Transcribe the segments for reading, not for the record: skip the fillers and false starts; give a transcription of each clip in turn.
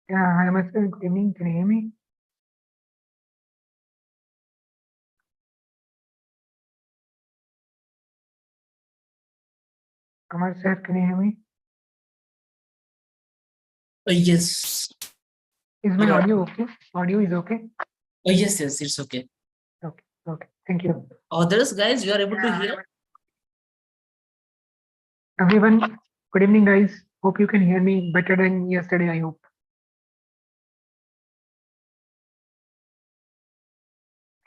Yeah, hi, Mr. Good evening. Can you hear me? Kumar sir, can you hear me? Yes. Is my audio okay? Audio is okay? Yes, it's okay. Okay. Thank you. Others, guys, you are able to hear? Everyone, good evening, guys. Hope you can hear me better than yesterday, I hope.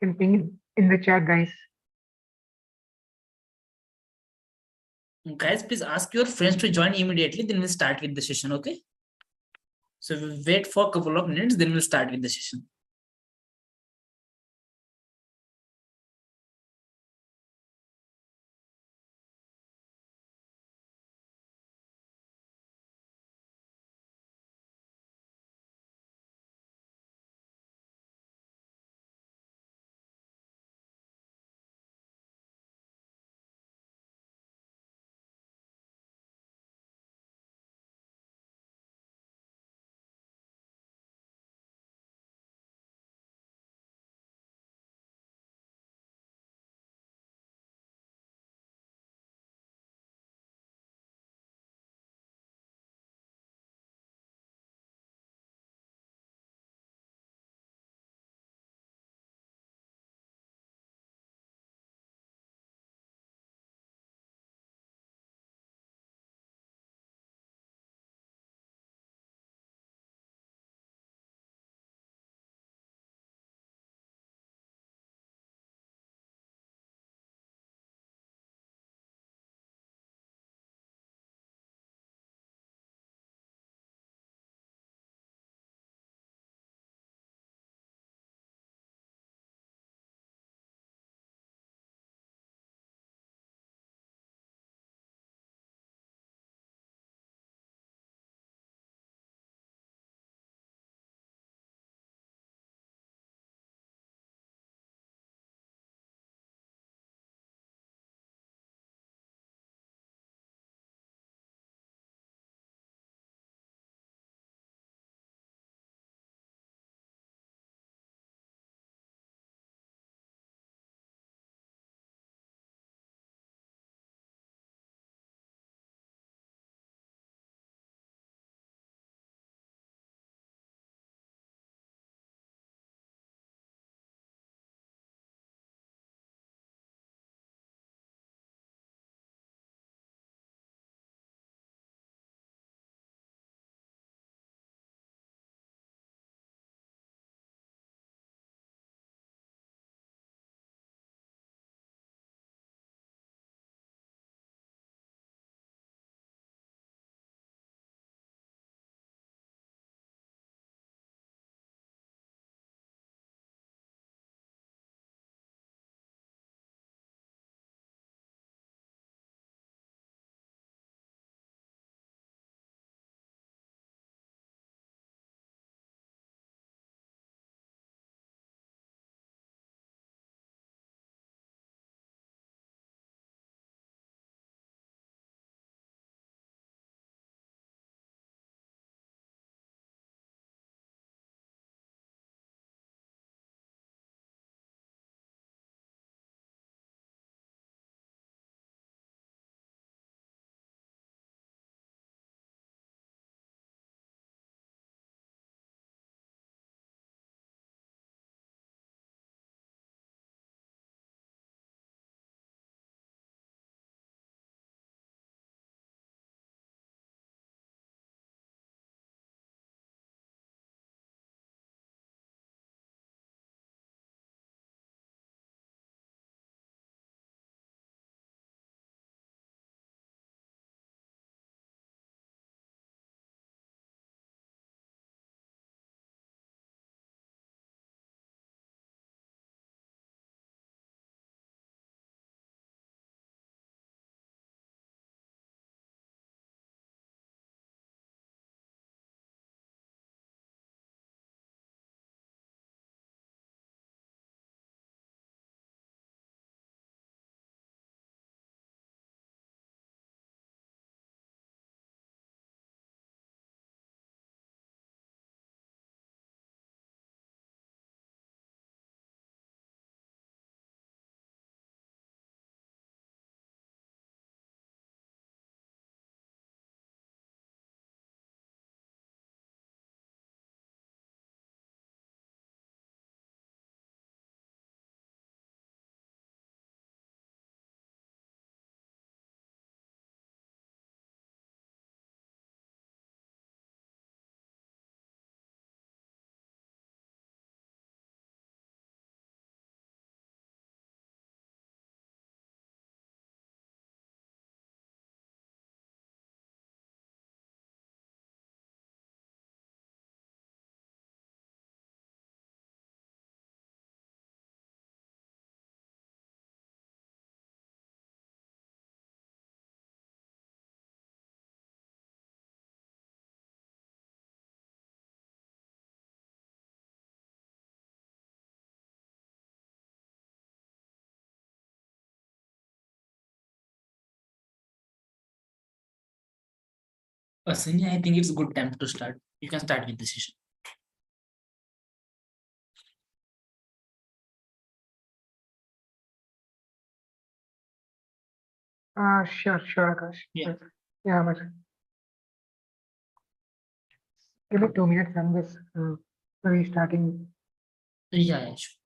You can ping it in the chat, guys. Guys, please ask your friends to join immediately, then we'll start with the session, okay? So we'll wait for a couple of minutes, then we'll start with the session. Sanjay, I think it's a good time to start. You can start with the session. Sure, Akash. Yeah. Yeah, but give me 2 minutes. I'm just restarting. Yeah, sure.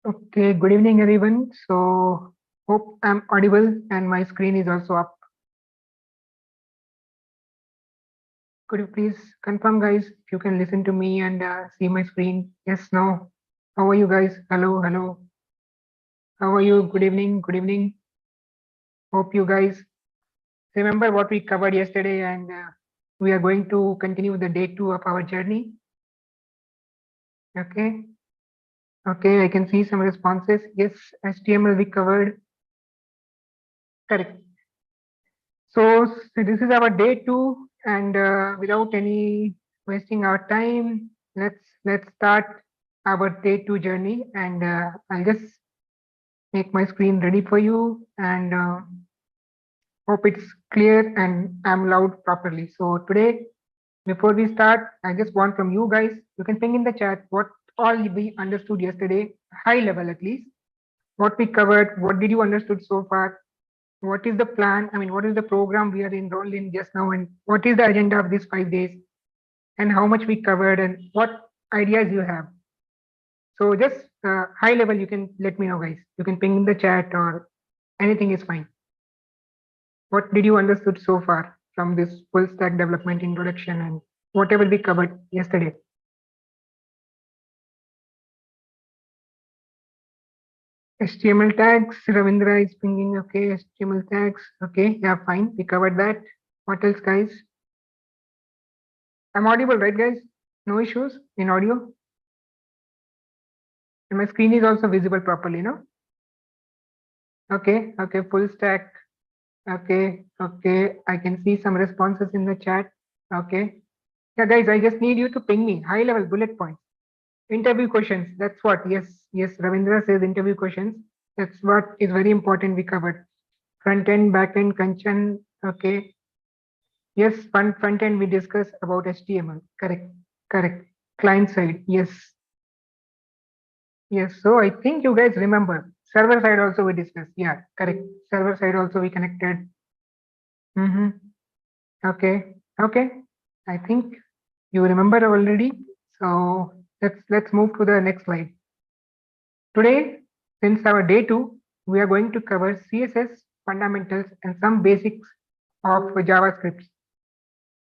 Okay, good evening, everyone. So, hope I'm audible and my screen is also up. Could you please confirm, guys, if you can listen to me and see my screen? Yes, no. How are you guys? Hello, hello. How are you? Good evening, good evening. Hope you guys remember what we covered yesterday and we are going to continue the day 2 of our journey. Okay. Okay, I can see some responses. Yes, HTML we covered. Correct. So this is our day 2 and without any wasting our time, let's start our day 2 journey and I'll just make my screen ready for you and hope it's clear and I'm loud properly. So today, before we start, I just want from you guys, you can ping in the chat what all we understood yesterday, high level at least, what we covered, what did you understood so far, what is the plan, I mean, what is the program we are enrolled in just now, and what is the agenda of these 5 days, and how much we covered, and what ideas you have. So just high level, you can let me know, guys. You can ping in the chat or anything is fine. What did you understood so far from this full stack development introduction and whatever we covered yesterday? HTML tags, Ravindra is pinging. Okay, HTML tags. Okay, yeah, fine. We covered that. What else, guys? I'm audible, right, guys? No issues in audio. And my screen is also visible properly, no? Okay, okay, full stack. Okay, okay. I can see some responses in the chat. Okay. Yeah, guys, I just need you to ping me high level bullet points. Interview questions. That's what. Yes, yes. Ravindra says interview questions. That's what is very important. We covered front end, back end, Kanchan. Okay. Yes, front end we discussed about HTML. Correct. Correct. Client side. Yes. Yes. So I think you guys remember. Server side also we discussed. Yeah, correct. Server side also we connected. Mm-hmm. Okay. Okay. I think you remember already. So let's move to the next slide. Today, since our day 2, we are going to cover CSS fundamentals and some basics of JavaScript.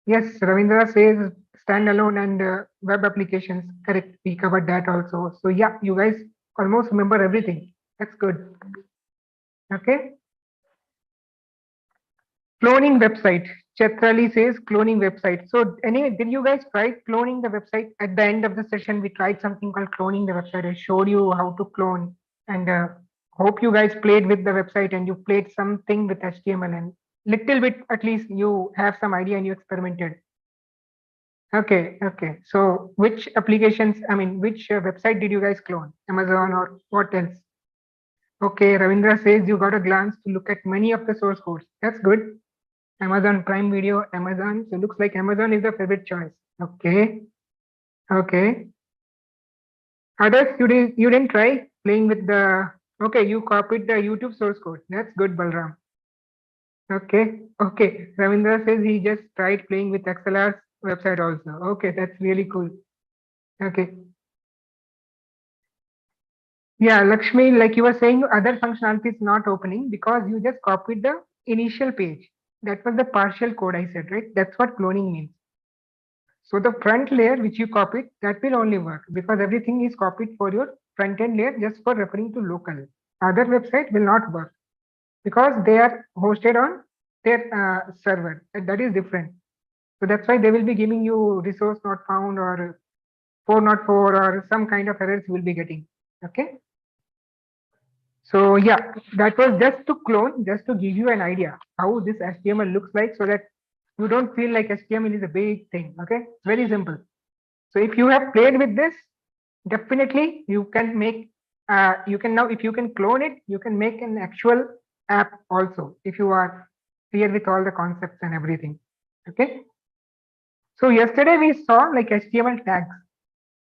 Yes, Ravindra says standalone and web applications. Correct. We covered that also. So yeah, you guys almost remember everything. That's good. Okay. Cloning website. Chetrali says cloning website. So anyway, did you guys try cloning the website? At the end of the session, we tried something called cloning the website. I showed you how to clone and hope you guys played with the website and you played something with HTML and little bit at least you have some idea and you experimented. Okay, okay. So which applications, I mean, which website did you guys clone? Amazon or what else? Okay, Ravindra says you got a glance to look at many of the source codes. That's good. Amazon Prime Video, Amazon. So looks like Amazon is the favorite choice. Okay. Okay. Others, you didn't try playing with the. Okay, you copied the YouTube source code. That's good, Balram. Okay. Okay. Ravindra says he just tried playing with ExcelR's website also. Okay, that's really cool. Okay. Yeah, Lakshmi, like you were saying, other functionality is not opening because you just copied the initial page. That was the partial code I said, right? That's what cloning means. So the front layer which you copied, that will only work because everything is copied for your front end layer just for referring to local. Other website will not work. because they are hosted on their server, and that is different. So that's why they will be giving you resource not found or 404 or some kind of errors you will be getting. Okay. So yeah, that was just to clone, just to give you an idea how this HTML looks like, so that you don't feel like HTML is a big thing. Okay, very simple. So if you have played with this, definitely you can make. You can now, if you can clone it, you can make an actual app also if you are clear with all the concepts and everything. Okay. So yesterday we saw like HTML tags.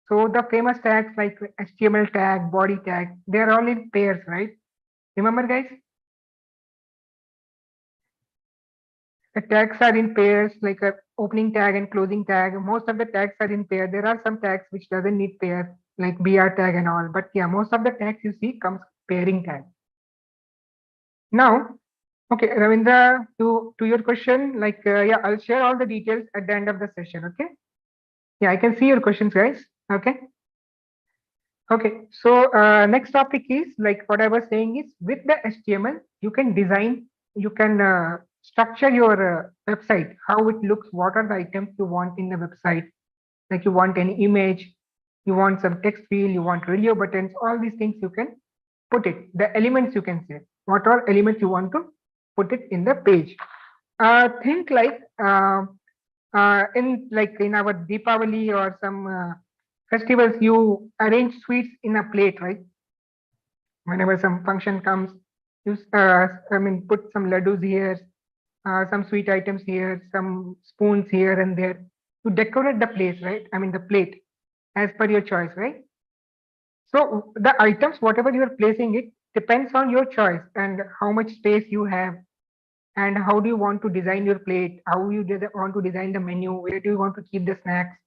So the famous tags like HTML tag, body tag, they are all in pairs, right? Remember, guys? The tags are in pairs, like a opening tag and closing tag. Most of the tags are in pair. There are some tags which doesn't need pair, like BR tag and all. But yeah, most of the tags you see comes pairing tag. Now, okay, Ravindra, to your question, like yeah, I'll share all the details at the end of the session. Okay. Yeah, I can see your questions, guys. Okay. Okay, so next topic is like what I was saying is with the HTML, you can design, you can structure your website, how it looks, what are the items you want in the website. Like you want any image, you want some text field, you want radio buttons, all these things you can put it. The elements you can say, what are elements you want to put it in the page. Think like in our Deepavali or some festivals, you arrange sweets in a plate, right? Whenever some function comes, you put some laddus here, some sweet items here, some spoons here and there to decorate the place, right? I mean the plate as per your choice, right? So the items, whatever you are placing it, depends on your choice and how much space you have and how do you want to design your plate, how you want to design the menu, where do you want to keep the snacks.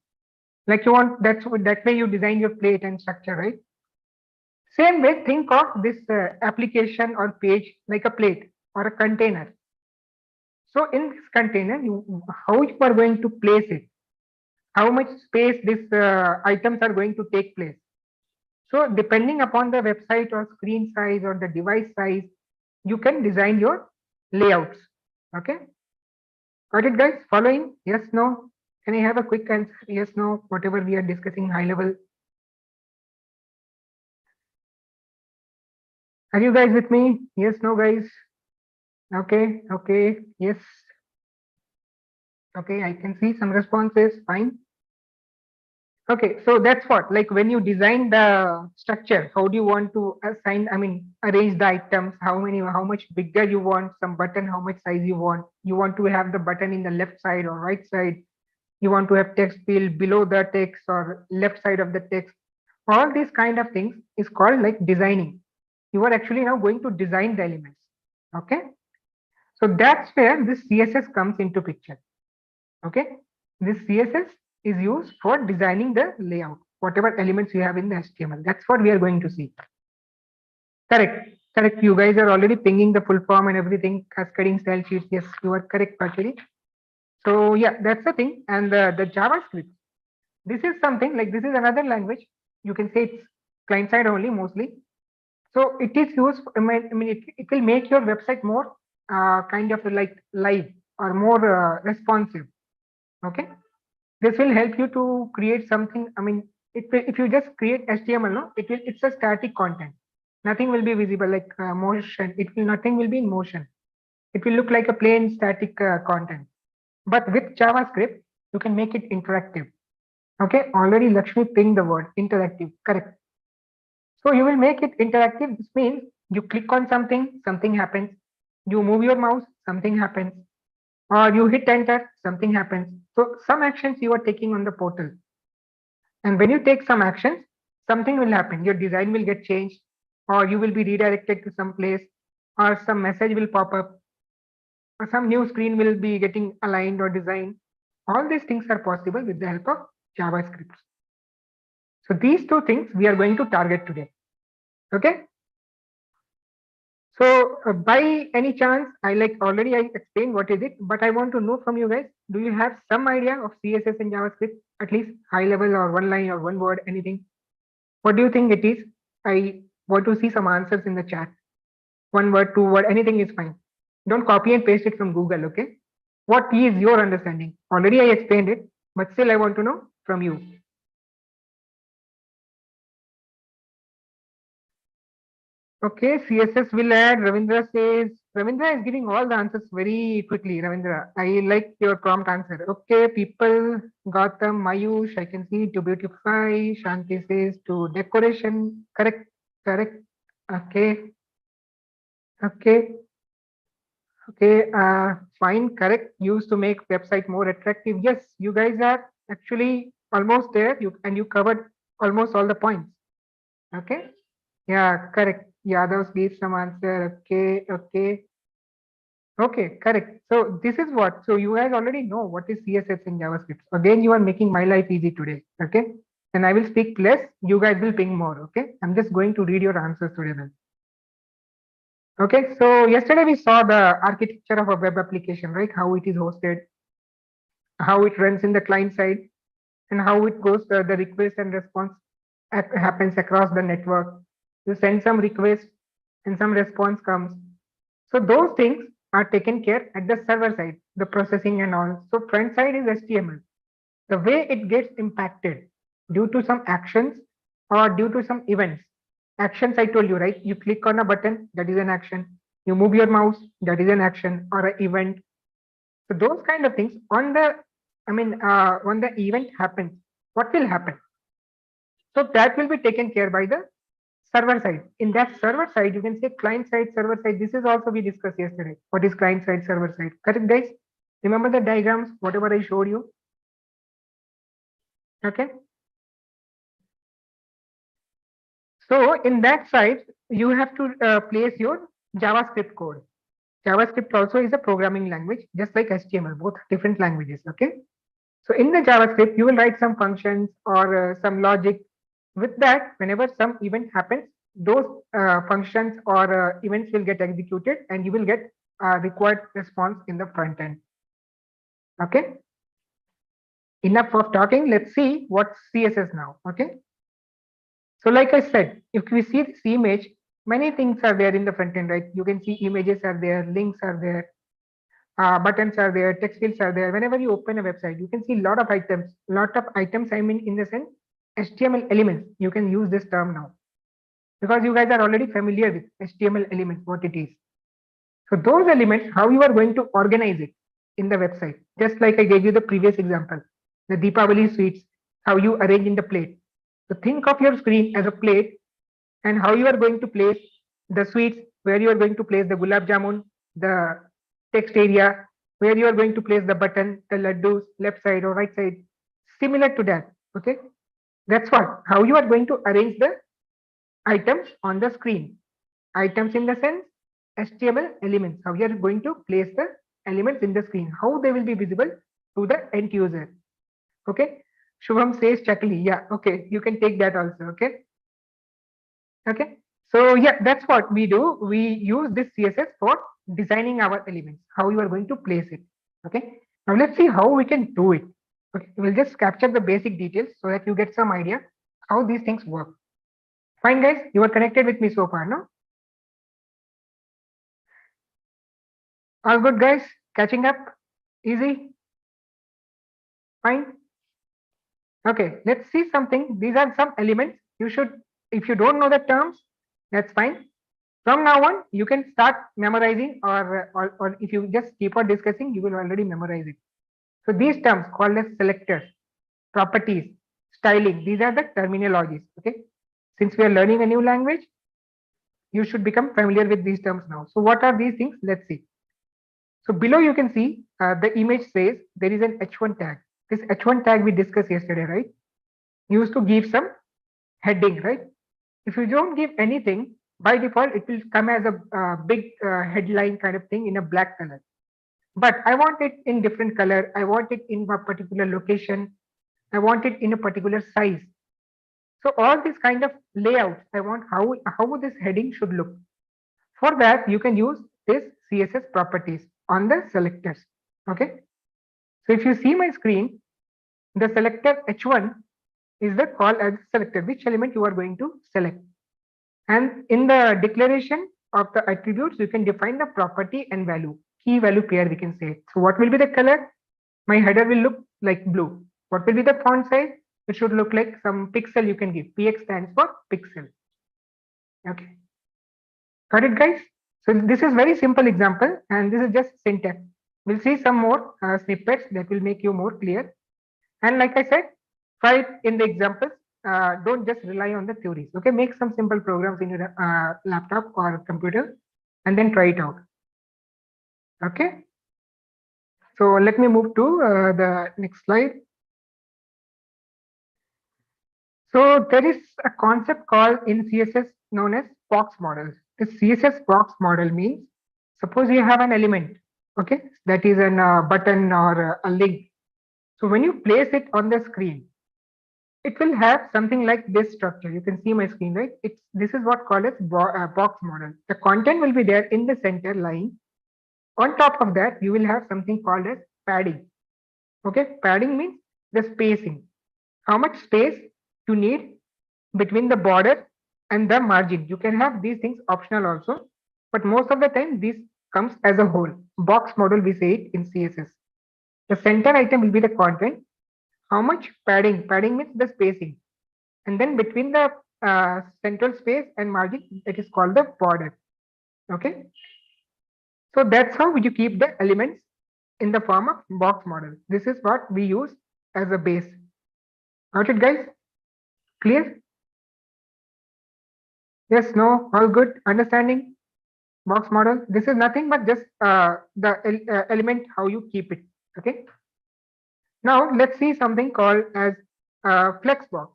Like you want, that way you design your plate and structure, right? Same way, think of this application or page like a plate or a container. So in this container, how you are going to place it, how much space these items are going to take place. So depending upon the website or screen size or the device size, you can design your layouts. Okay. Got it, guys? Following? Yes, no? Can I have a quick answer? Yes, no? Whatever we are discussing high level. Are you guys with me? Yes, no, guys? Okay, okay, yes. Okay, I can see some responses. Fine. Okay, so that's what, like when you design the structure, how do you want to assign, arrange the items, how much bigger you want some button, how much size you want to have the button in the left side or right side, you want to have text field below the text or left side of the text. All these kind of things is called like designing. You are actually now going to design the elements. Okay. So that's where this CSS comes into picture. Okay. This CSS is used for designing the layout, whatever elements you have in the HTML. That's what we are going to see. Correct. Correct. You guys are already pinging the full form and everything, cascading style sheets. Yes, you are correct, actually. So yeah, that's the thing. And the JavaScript. This is something like this is another language. You can say it's client side only mostly. So it is used. It will make your website more kind of like live or more responsive. Okay, this will help you to create something. If you just create HTML, no, it's a static content. Nothing will be visible like motion. Nothing will be in motion. It will look like a plain static content. But with JavaScript, you can make it interactive. Okay, already Lakshmi pinged the word interactive. Correct. So you will make it interactive. This means you click on something, something happens. You move your mouse, something happens. Or you hit enter, something happens. So some actions you are taking on the portal. And when you take some actions, something will happen. Your design will get changed, or you will be redirected to some place, or some message will pop up, or some new screen will be getting aligned or designed. All these things are possible with the help of JavaScript. So these two things we are going to target today. Okay. So by any chance, I explained what is it, but I want to know from you guys, do you have some idea of CSS and JavaScript, at least high level or one line or one word, anything? What do you think it is? I want to see some answers in the chat. one word, two word, anything is fine. Don't copy and paste it from Google, okay? What is your understanding? Already I explained it, but still I want to know from you. Okay, CSS will add. Ravindra says, Ravindra is giving all the answers very quickly. Ravindra, I like your prompt answer. Okay, people, Gautam, Mayush, I can see to beautify. Shanti says to decoration. Correct, correct. Okay, okay, okay. Fine, correct. Used to make website more attractive. Yes, you guys are actually almost there. You covered almost all the points. Okay. Yeah, correct. Yadav gave some answer. Okay, okay. Okay, correct. So this is what. So you guys already know what is CSS in JavaScript. Again, you are making my life easy today. Okay. And I will speak less. You guys will ping more. Okay. I'm just going to read your answers today then. Okay. So yesterday we saw the architecture of a web application, right? How it is hosted, how it runs in the client side, and how it goes the request and response happens across the network. You send some request and some response comes. So those things are taken care at the server side, the processing and all. So front side is HTML. The way it gets impacted due to some actions or due to some events. Actions I told you, right? You click on a button, that is an action. You move your mouse, that is an action or an event. So those kind of things on the, when the event happens, what will happen? So that will be taken care by the server side. In that server side, you can say client side, server side. This is also we discussed yesterday. What is client side, server side? Correct, guys? Remember the diagrams, whatever I showed you? Okay. So in that side, you have to place your JavaScript code. JavaScript also is a programming language, just like HTML, both different languages. Okay. So in the JavaScript, you will write some functions or some logic. With that, whenever some event happens, those functions or events will get executed and you will get required response in the front end. Okay. Enough of talking. Let's see what CSS now. Okay. So like I said, if we see this image, many things are there in the front end, right? You can see images are there, links are there, buttons are there, text fields are there. Whenever you open a website, you can see a lot of items. I mean, in the sense, HTML elements. You can use this term now because you guys are already familiar with HTML elements, what it is. So those elements, how you are going to organize it in the website. Just like I gave you the previous example, the Deepavali sweets, how you arrange in the plate. So think of your screen as a plate and how you are going to place the sweets, where you are going to place the gulab jamun, the text area, where you are going to place the button, the laddus, left side or right side. Similar to that. Okay. That's what, how you are going to arrange the items on the screen. Items in the sense, HTML elements, how you are going to place the elements in the screen, how they will be visible to the end user. Okay. Shubham says Chakli. Yeah. Okay. You can take that also. Okay. Okay. So yeah, that's what we do. We use this CSS for designing our elements, how you are going to place it. Okay. Now let's see how we can do it. Okay. We'll just capture the basic details so that you get some idea how these things work. Fine, guys. You are connected with me so far, no? All good, guys. Catching up. Easy. Fine. Okay. Let's see something. These are some elements. You should, if you don't know the terms, that's fine. From now on, you can start memorizing or if you just keep on discussing, you will already memorize it. So these terms called as selectors, properties, styling, these are the terminologies. Okay. Since we are learning a new language, you should become familiar with these terms now. So what are these things? Let's see. So below you can see the image says there is an H1 tag. This H1 tag we discussed yesterday, right? Used to give some heading, right? If you don't give anything, by default, it will come as a big headline kind of thing in a black color. But I want it in different color. I want it in a particular location. I want it in a particular size. So all these kind of layouts, I want how this heading should look. For that, you can use this CSS properties on the selectors. Okay. So if you see my screen, the selector H1 is the call as selector, which element you are going to select. And in the declaration of the attributes, you can define the property and value, key value pair, we can say. So what will be the color? My header will look like blue. What will be the font size? It should look like some pixel you can give. PX stands for pixel. Okay. Got it, guys? So this is very simple example, and this is just syntax. We'll see some more snippets that will make you more clear. And like I said, try it in the examples. Don't just rely on the theories. Okay, make some simple programs in your laptop or computer, and then try it out. Okay. So let me move to the next slide. So there is a concept called in CSS known as box models. The CSS box model means, suppose you have an element, okay, that is a button or a link. So when you place it on the screen, it will have something like this structure. You can see my screen, right? This is what called as box model. The content will be there in the center line. On top of that, you will have something called as padding. Okay, padding means the spacing. How much space you need between the border and the margin. You can have these things optional also, but most of the time this comes as a whole. Box model, we say it in CSS. The center item will be the content. How much padding? Padding means the spacing. And then between the central space and margin, it is called the border. Okay. So that's how you keep the elements in the form of box model. This is what we use as a base. Got it, guys? Clear? Yes, no, all good. Understanding? Box model. This is nothing but just the element, how you keep it. Okay. Now let's see something called as flexbox.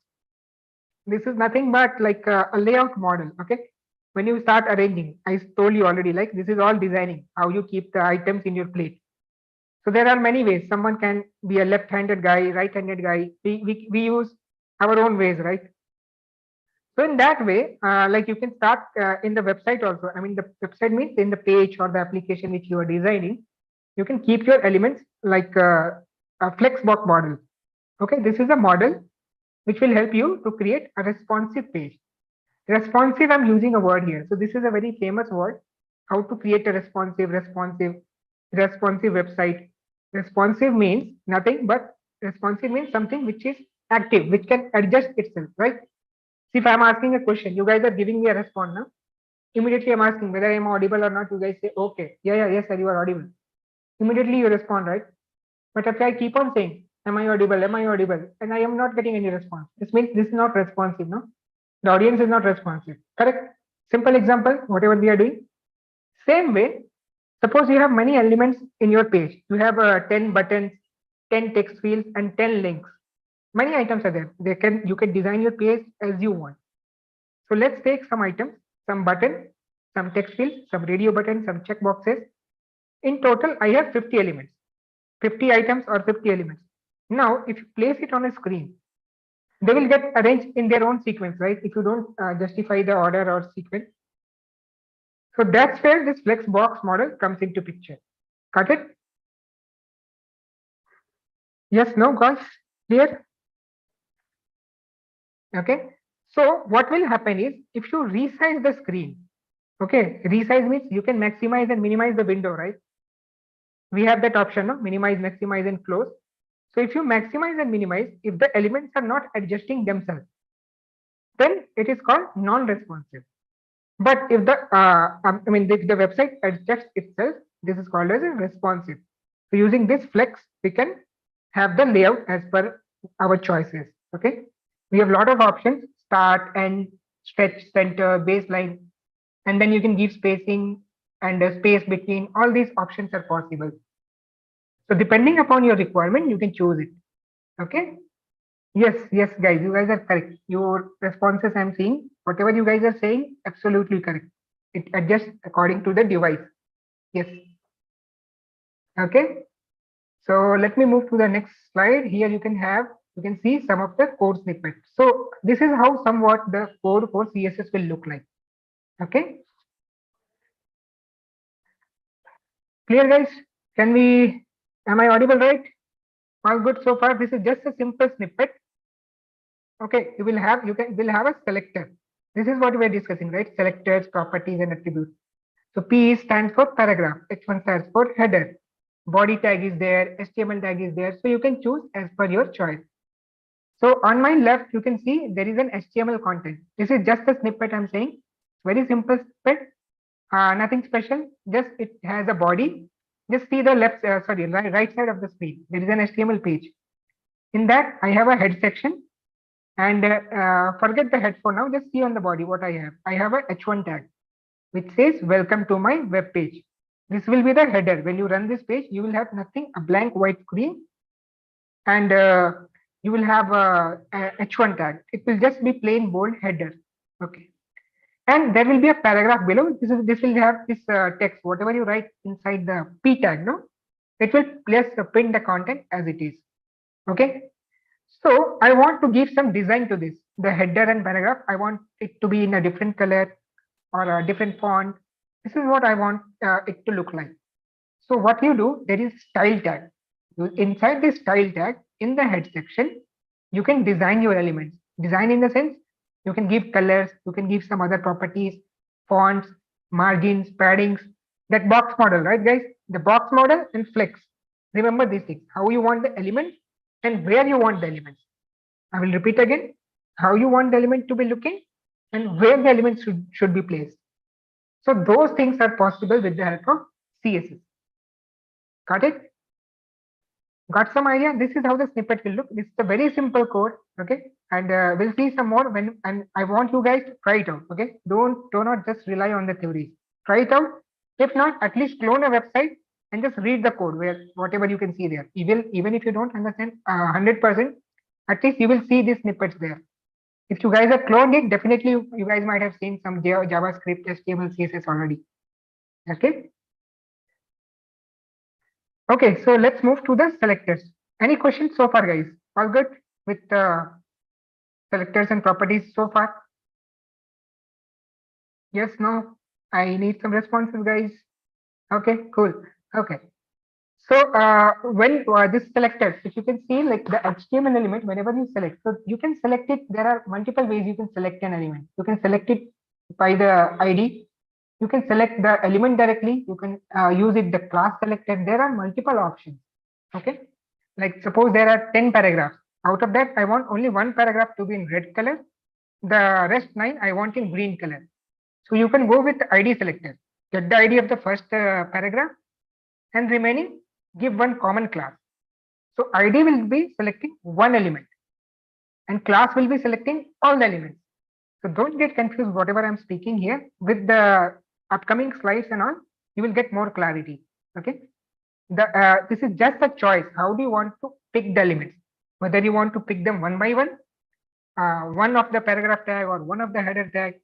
This is nothing but like a layout model. Okay. When you start arranging, I told you already, like this is all designing, how you keep the items in your plate. So there are many ways. Someone can be a left-handed guy, right-handed guy. We use our own ways, right? So in that way, like you can start in the website also. I mean, the website means in the page or the application which you are designing, you can keep your elements like a flexbox model. Okay, this is a model which will help you to create a responsive page. Responsive, I'm using a word here. So this is a very famous word. How to create a responsive website. Responsive means nothing but responsive means something which is active, which can adjust itself, right? See, if I'm asking a question, you guys are giving me a response now. Immediately I'm asking whether I'm audible or not. You guys say, okay, yeah, yes, sir, you are audible. Immediately you respond, right? But if I keep on saying, am I audible? Am I audible? And I am not getting any response. This means this is not responsive, no? The audience is not responsive. Correct? Simple example, whatever we are doing. Same way, suppose you have many elements in your page. You have 10 buttons, 10 text fields, and 10 links. Many items are there. You can design your page as you want. So let's take some items, some button, some text field, some radio button, some check boxes. In total, I have 50 elements, 50 items or 50 elements. Now, if you place it on a screen, they will get arranged in their own sequence, right? If you don't justify the order or sequence. So that's where this flex box model comes into picture. Got it? Yes, no, guys, clear? Okay. So what will happen is if you resize the screen, okay, resize means you can maximize and minimize the window, right? We have that option, no? Minimize, maximize, and close. So if you maximize and minimize, if the elements are not adjusting themselves, then it is called non-responsive. But if if the website adjusts itself, this is called as a responsive. So using this flex, we can have the layout as per our choices. Okay. We have a lot of options: start, end, stretch, center, baseline, and then you can give spacing and a space between. All these options are possible. So depending upon your requirement, you can choose it. Okay. Yes, guys, you guys are correct. Your responses I'm seeing, whatever you guys are saying, absolutely correct. It adjusts according to the device. Yes. Okay. So let me move to the next slide. Here you can see some of the code snippets. So this is how somewhat the code for CSS will look like. Okay. Clear, guys? Am I audible, right? All good so far. This is just a simple snippet. Okay, will have a selector. This is what we are discussing, right? Selectors, properties, and attributes. So P stands for paragraph, H1 stands for header. Body tag is there, HTML tag is there. So you can choose as per your choice. So on my left, you can see there is an HTML content. This is just a snippet I'm saying. Very simple snippet, nothing special. Just it has a body. Just see the right side of the screen. There is an HTML page. In that, I have a head section. And forget the head for now. Just see on the body what I have. I have a H1 tag, which says welcome to my web page. This will be the header. When you run this page, you will have nothing, a blank white screen, and you will have a H1 tag. It will just be plain bold header. Okay. And there will be a paragraph below. This will have this text, whatever you write inside the P tag, no? It will print the content as it is. Okay. So I want to give some design to this. The header and paragraph, I want it to be in a different color or a different font. This is what I want it to look like. So what you do, there is style tag. Inside this style tag, in the head section, you can design your elements. Design in the sense, you can give colors, you can give some other properties, fonts, margins, paddings, that box model, right guys? The box model and flex. Remember these things, how you want the elements and where you want the elements. I will repeat again, how you want the element to be looking and where the elements should be placed. So those things are possible with the help of CSS. Got it? Got some idea? This is how the snippet will look. This is a very simple code, okay? And we'll see some more when. And I want you guys to try it out, okay? Do not just rely on the theories. Try it out. If not, at least clone a website and just read the code where whatever you can see there. Even if you don't understand 100%, at least you will see these snippets there. If you guys have cloned it, definitely you guys might have seen some JavaScript, HTML, CSS already. Okay. Okay, so let's move to the selectors. Any questions so far, guys? All good with selectors and properties so far? Yes, no? I need some responses, guys. Okay, cool. Okay. So when this selectors, if you can see like the HTML element, whenever you select, so you can select it. There are multiple ways you can select an element. You can select it by the ID. You can select the element directly. You can use it the class selected. There are multiple options. Okay. Like suppose there are 10 paragraphs. Out of that, I want only one paragraph to be in red color. The rest 9 I want in green color. So you can go with ID selector. Get the ID of the first paragraph and remaining give one common class. So ID will be selecting one element and class will be selecting all the elements. So don't get confused whatever I'm speaking here. With the upcoming slides and all, you will get more clarity. Okay. This is just a choice. How do you want to pick the elements? Whether you want to pick them one by one of the paragraph tag or one of the header tag,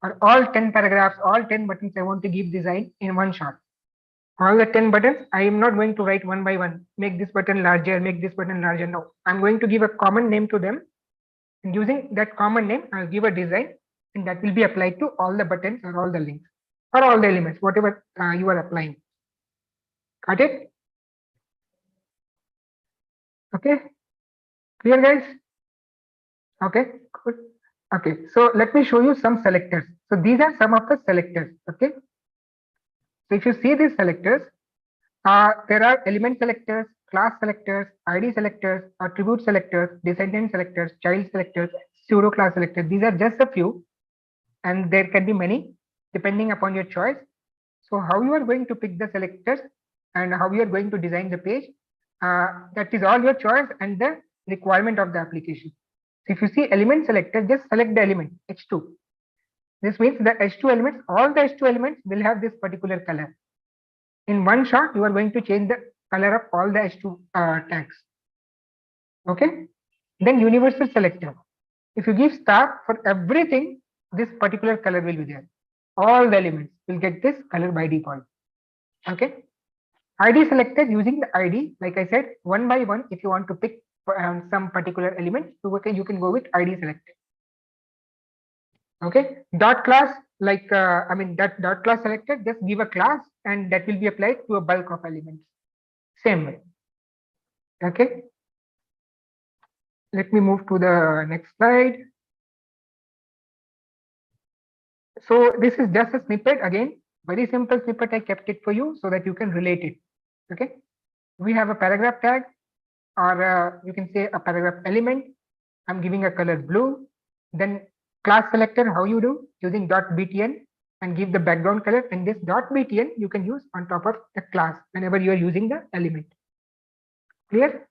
or all 10 paragraphs, all 10 buttons I want to give design in one shot. All the 10 buttons, I am not going to write one by one, make this button larger, make this button larger. No, I'm going to give a common name to them. And using that common name, I'll give a design and that will be applied to all the buttons or all the links or all the elements, whatever you are applying. Got it? Okay. Clear, guys? Okay, good. Okay, so let me show you some selectors. So these are some of the selectors. Okay. So if you see these selectors, there are element selectors, class selectors, ID selectors, attribute selectors, descendant selectors, child selectors, pseudo class selectors. These are just a few, and there can be many depending upon your choice. So how you are going to pick the selectors and how you are going to design the page, that is all your choice and the requirement of the application. So if you see element selector, just select the element H2. This means the H2 elements, all the H2 elements will have this particular color. In one shot, you are going to change the color of all the H2 tags. Okay. Then universal selector. If you give star for everything, this particular color will be there. All the elements will get this color by default. Okay. ID selected using the ID, like I said, one by one. If you want to pick some particular element, you can go with ID selected. Okay. Dot class, like that dot class selected, just give a class and that will be applied to a bulk of elements. Same way. Okay. Let me move to the next slide. So this is just a snippet again. Very simple snippet. I kept it for you so that you can relate it. Okay. We have a paragraph tag, or you can say a paragraph element. I'm giving a color blue. Then class selector, how you do using .btn and give the background color. And this .btn you can use on top of the class whenever you are using the element. Clear?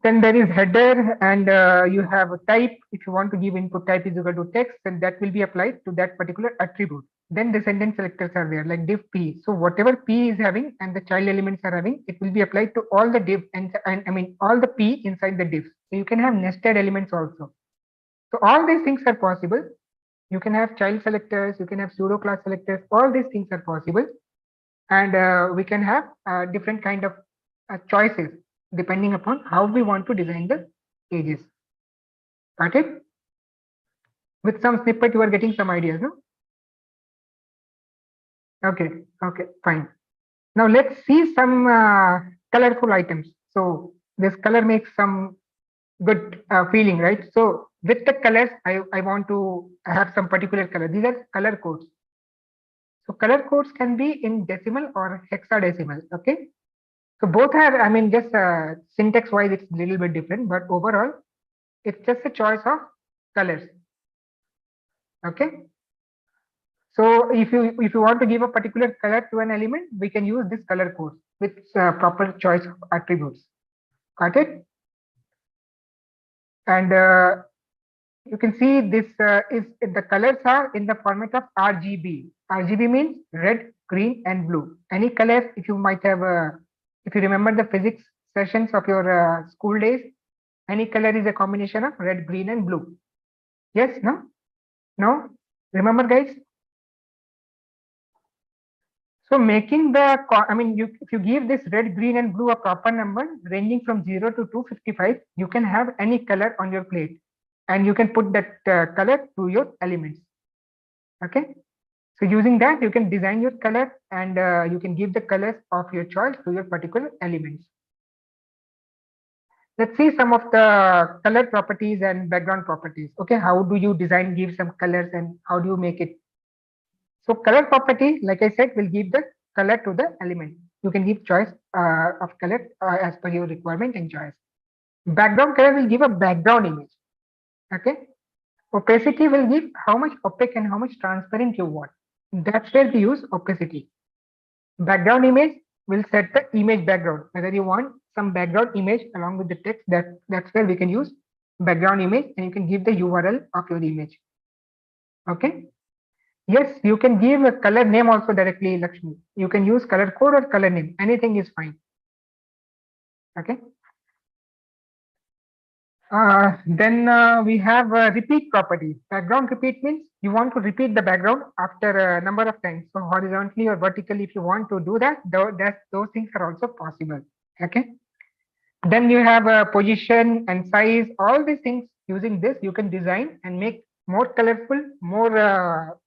Then there is header, and you have a type. If you want to give input type is equal to text, then that will be applied to that particular attribute. Then descendant selectors are there, like div p. So whatever p is having and the child elements are having, it will be applied to all the div and I mean all the p inside the div. So you can have nested elements also. So all these things are possible. You can have child selectors, you can have pseudo class selectors. All these things are possible, and we can have different kind of choices depending upon how we want to design the pages. Got it? With some snippet, you are getting some ideas, no? Okay, okay, fine. Now let's see some colorful items. So this color makes some good feeling, right? So with the colors, I want to have some particular color. These are color codes. So color codes can be in decimal or hexadecimal, okay? So both are, I mean, just syntax wise, it's a little bit different, but overall, it's just a choice of colors. Okay. So if you want to give a particular color to an element, we can use this color code with proper choice of attributes. Got it? And you can see this is the colors are in the format of RGB. RGB means red, green, and blue. Any color, if you might have, if you remember the physics sessions of your school days, any color is a combination of red, green, and blue. Yes, no? No? Remember, guys? So making the, I mean, if you give this red, green, and blue a proper number ranging from 0 to 255, you can have any color on your plate, and you can put that color to your elements. Okay. So using that, you can design your color, and you can give the colors of your choice to your particular elements. Let's see some of the color properties and background properties. Okay, how do you design, give some colors, and how do you make it? So color property, like I said, will give the color to the element. You can give choice of color as per your requirement and choice. Background color will give a background image. Okay. Opacity will give how much opaque and how much transparent you want. That's where we use opacity. Background image will set the image background. Whether you want some background image along with the text, that's where we can use background image, and you can give the URL of your image. Okay. Yes, you can give a color name also directly, Lakshmi. You can use color code or color name. Anything is fine. Okay. Then we have repeat property. Background repeat means you want to repeat the background after a number of times. So horizontally or vertically, if you want to do that, those things are also possible. Okay. Then you have a position and size. All these things, using this, you can design and make more colorful, more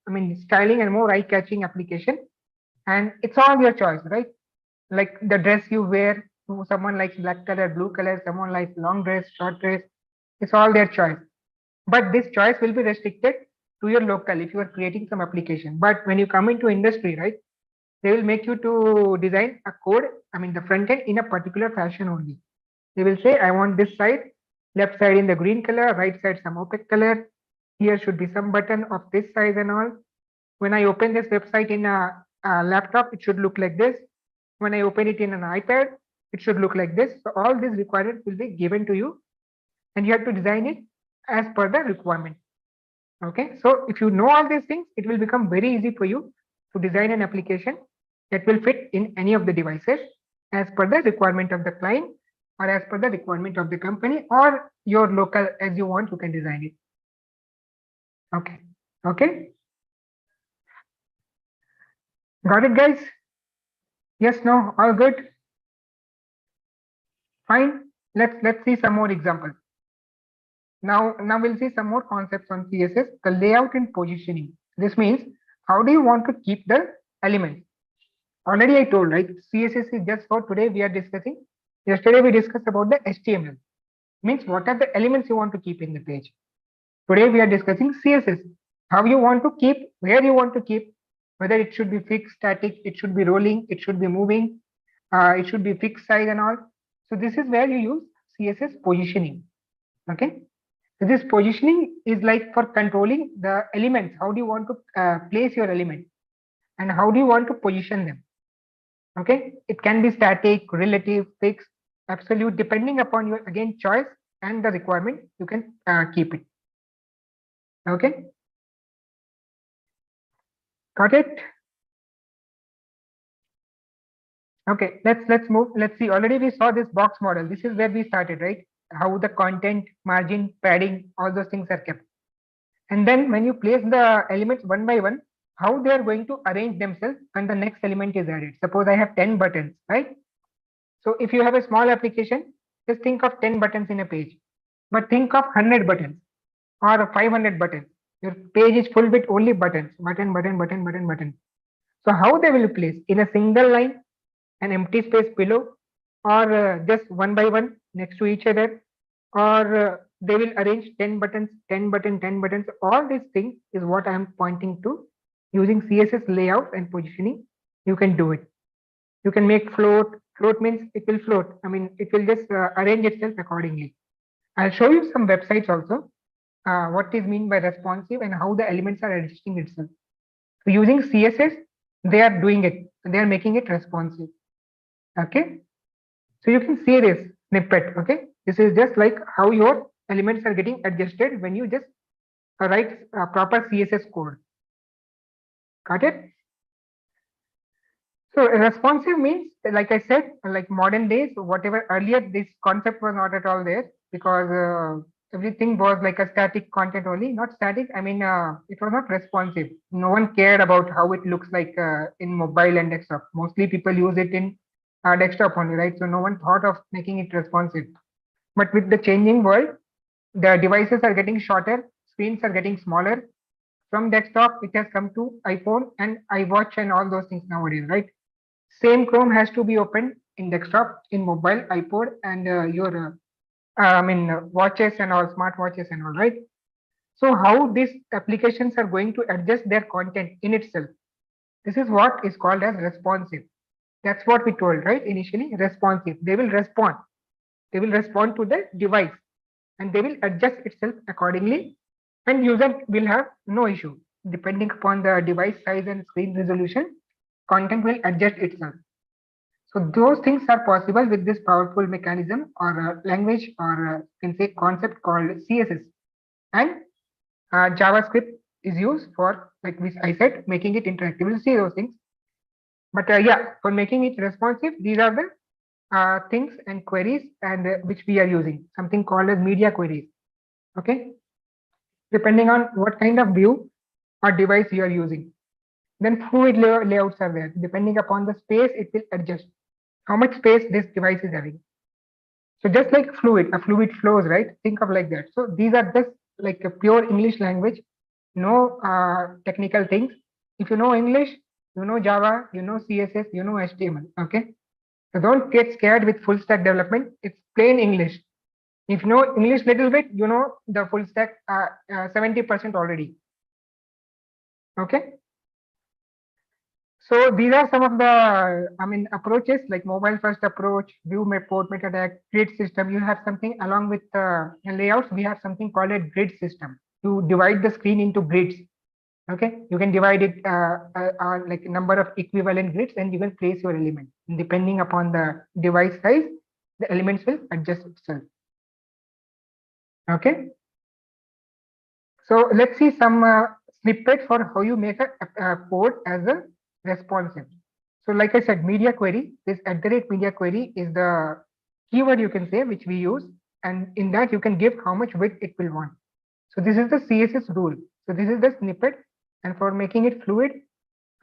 I mean, styling and more eye-catching application. And it's all your choice, right? Like the dress you wear, to someone likes black color, blue color, someone likes long dress, short dress. It's all their choice. But this choice will be restricted to your local if you are creating some application. But when you come into industry, right, they will make you to design a code, I mean the front end, in a particular fashion only. They will say, I want this side, left side in the green color, right side some opaque color. Here should be some button of this size and all. When I open this website in a laptop, it should look like this. When I open it in an iPad, it should look like this. So all these requirements will be given to you, and you have to design it as per the requirement. Okay, so if you know all these things, it will become very easy for you to design an application that will fit in any of the devices as per the requirement of the client, or as per the requirement of the company, or your local, as you want, you can design it. Okay. Okay. Got it, guys? Yes, no, all good. Fine. Let's see some more examples. Now we'll see some more concepts on CSS, the layout and positioning. This means how do you want to keep the elements? Already I told, right? CSS is just for today we are discussing. Yesterday we discussed about the HTML. Means what are the elements you want to keep in the page? Today we are discussing CSS. how you want to keep, where you want to keep, whether it should be fixed, static, it should be rolling, it should be moving, it should be fixed size and all. So this is where you use CSS positioning. Okay. So this positioning is like for controlling the elements. How do you want to place your element and how do you want to position them? Okay. It can be static, relative, fixed, absolute, depending upon your again choice and the requirement, you can keep it. Okay. Got it? Okay, let's move. Let's see. Already we saw this box model. This is where we started, right? How the content, margin, padding, all those things are kept. And then when you place the elements one by one, how they are going to arrange themselves when the next element is added. Suppose I have 10 buttons, right? So if you have a small application, just think of 10 buttons in a page. But think of 100 buttons or 500 buttons. Your page is full with only buttons, button, button, button, button, button. So how they will place in a single line, an empty space below, or just one by one next to each other, or they will arrange 10 buttons, 10 button, 10 buttons. All these things is what I am pointing to. Using CSS layout and positioning, you can do it. You can make float. Float means it will float. I mean, it will just arrange itself accordingly. I'll show you some websites also, what is mean by responsive and how the elements are adjusting itself. So using CSS, they are doing it. They are making it responsive. Okay. So you can see this snippet. Okay. This is just like how your elements are getting adjusted when you just write proper CSS code. Got it? So responsive means, like I said, like modern days, whatever earlier this concept was not at all there because everything was like a static content only, not static. I mean, it was not responsive. No one cared about how it looks like in mobile and desktop. Mostly people use it in desktop only, right? So no one thought of making it responsive. But with the changing world, the devices are getting shorter, screens are getting smaller. From desktop, it has come to iPhone and iWatch and all those things nowadays, right? Same Chrome has to be opened in desktop, in mobile, iPod, and your watches and all, smart watches and all, right? So how these applications are going to adjust their content in itself? This is what is called as responsive. That's what we told, right? Initially, responsive. They will respond. They will respond to the device and they will adjust itself accordingly. And user will have no issue. Depending upon the device size and screen resolution, content will adjust itself. So those things are possible with this powerful mechanism or language or you can say concept called CSS. And JavaScript is used for, like I said, making it interactive. We'll see those things. But yeah, for making it responsive, these are the things and queries and which we are using, something called as media queries. Okay. Depending on what kind of view or device you are using. Then fluid layouts are there. Depending upon the space, it will adjust how much space this device is having. So just like fluid, a fluid flows, right? Think of like that. So these are just like a pure English language, no technical things. If you know English, you know Java, you know CSS, you know HTML. Okay. So don't get scared with full stack development. It's plain English. If you know English little bit, you know the full stack 70% already. Okay. So these are some of the, approaches like mobile first approach, view port meta tag, grid system. You have something along with layouts. We have something called a grid system. You divide the screen into grids. Okay, you can divide it like a number of equivalent grids, and you can place your element. Depending upon the device size, the elements will adjust itself. Okay. So let's see some snippet for how you make a code as a responsive. So like I said, media query, this @media query is the keyword you can say, which we use. And in that you can give how much width it will want. So this is the CSS rule. So this is the snippet. And for making it fluid,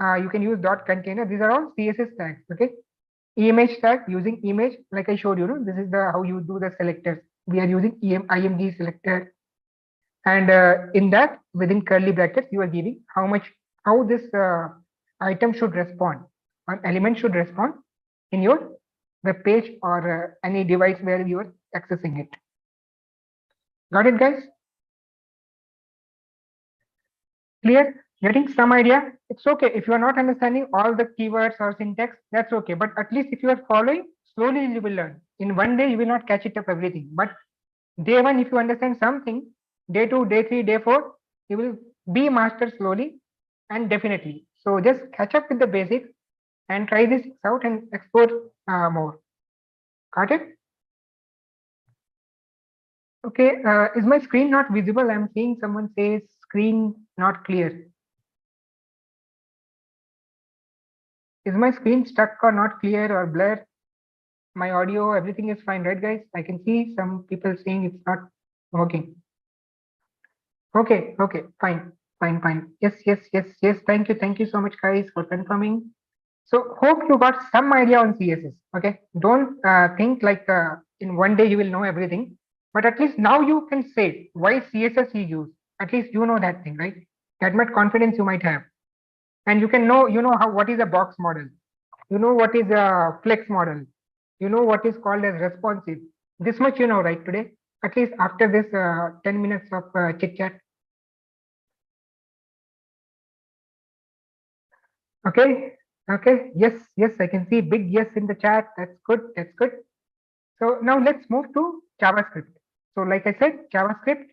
you can use dot container. These are all CSS tags. Okay. Image tag using image, like I showed you, this is the how you do the selectors. We are using img selector. And in that, within curly brackets, you are giving how this item should respond, an element should respond in your web page or any device where you are accessing it. Got it, guys? Clear? Getting some idea? It's okay. If you are not understanding all the keywords or syntax, that's okay. But at least if you are following, slowly you will learn. In one day, you will not catch it up everything. But day one, if you understand something, day two, day three, day four, you will be master slowly and definitely. So just catch up with the basics and try this out and explore more. Got it? Okay. Is my screen not visible? I'm seeing someone says screen not clear. Is my screen stuck or not clear or blur? My audio, everything is fine, right, guys? I can see some people saying it's not working. Okay, fine, fine. Yes. Thank you so much, guys, for confirming. So hope you got some idea on CSS. Okay, don't think like in one day you will know everything, but at least now you can say why CSS you use. At least you know that thing, right? That much confidence you might have, and you know how what is a box model, you know what is a flex model, you know what is called as responsive. This much you know, right? Today, at least after this 10 minutes of chit chat. Okay, yes, I can see big yes in the chat. That's good. So now let's move to JavaScript. So like I said, JavaScript,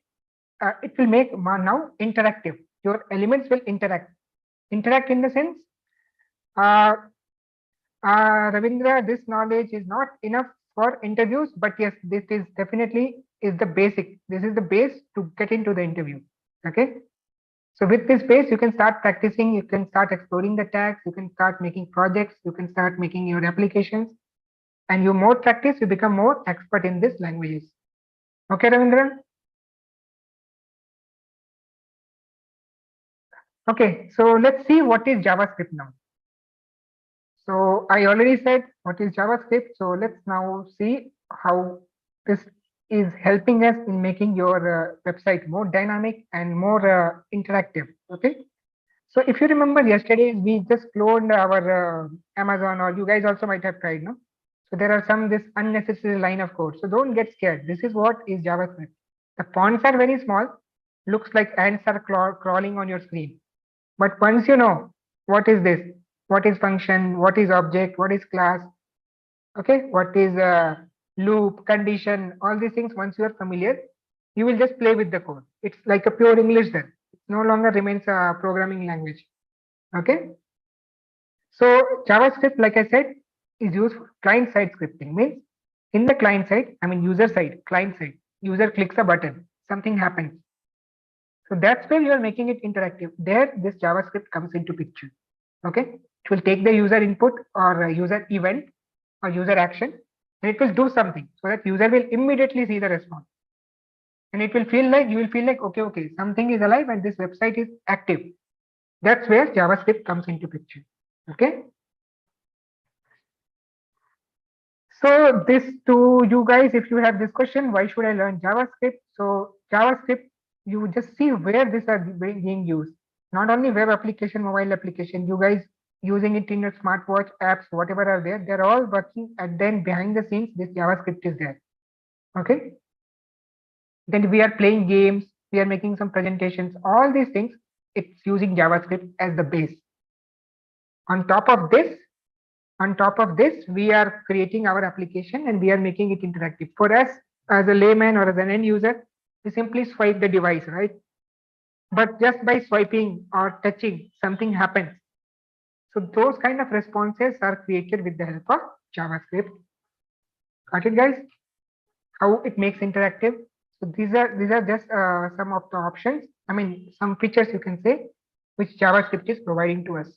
it will make now interactive. Your elements will interact in the sense, uh, Ravindra, this knowledge is not enough for interviews, but yes, this is definitely is the basic. This is the base to get into the interview. Okay. So with this base, you can start practicing, you can start exploring the tags, you can start making projects, you can start making your applications, and you more practice, you become more expert in these languages. Okay, Ravindra? Okay, so let's see what is JavaScript now. So I already said what is JavaScript. So let's now see how this is helping us in making your website more dynamic and more interactive. Okay. So if you remember yesterday, we just cloned our Amazon, or you guys also might have tried, no? So there are some this unnecessary line of code. So don't get scared. This is what is JavaScript. The fonts are very small, looks like ants are crawling on your screen. But once you know what is this, what is function, what is object, what is class, okay, what is loop, condition, all these things, once you are familiar, you will just play with the code. It's like a pure English then. It no longer remains a programming language. Okay. So JavaScript, like I said, is used for client side scripting. Means in the client side, I mean user side, client side, user clicks a button, something happens. So that's where you are making it interactive. There, this JavaScript comes into picture. Okay, it will take the user input or user event or user action, and it will do something so that user will immediately see the response, and it will feel like you will feel like okay, something is alive and this website is active. That's where JavaScript comes into picture. Okay. So this to you guys, if you have this question, why should I learn JavaScript? So JavaScript, you just see where these are being used. Not only web application, mobile application, you guys using it in your smartwatch apps, whatever are there, they're all working, and then behind the scenes, this JavaScript is there. Okay. Then we are playing games, we are making some presentations, all these things, it's using JavaScript as the base. On top of this, we are creating our application and we are making it interactive. For us, as a layman or as an end user, we simply swipe the device, right? But just by swiping or touching, something happens. So those kind of responses are created with the help of JavaScript. Got it, guys? How it makes interactive. So these are just some of the options. I mean, some features you can say, which JavaScript is providing to us.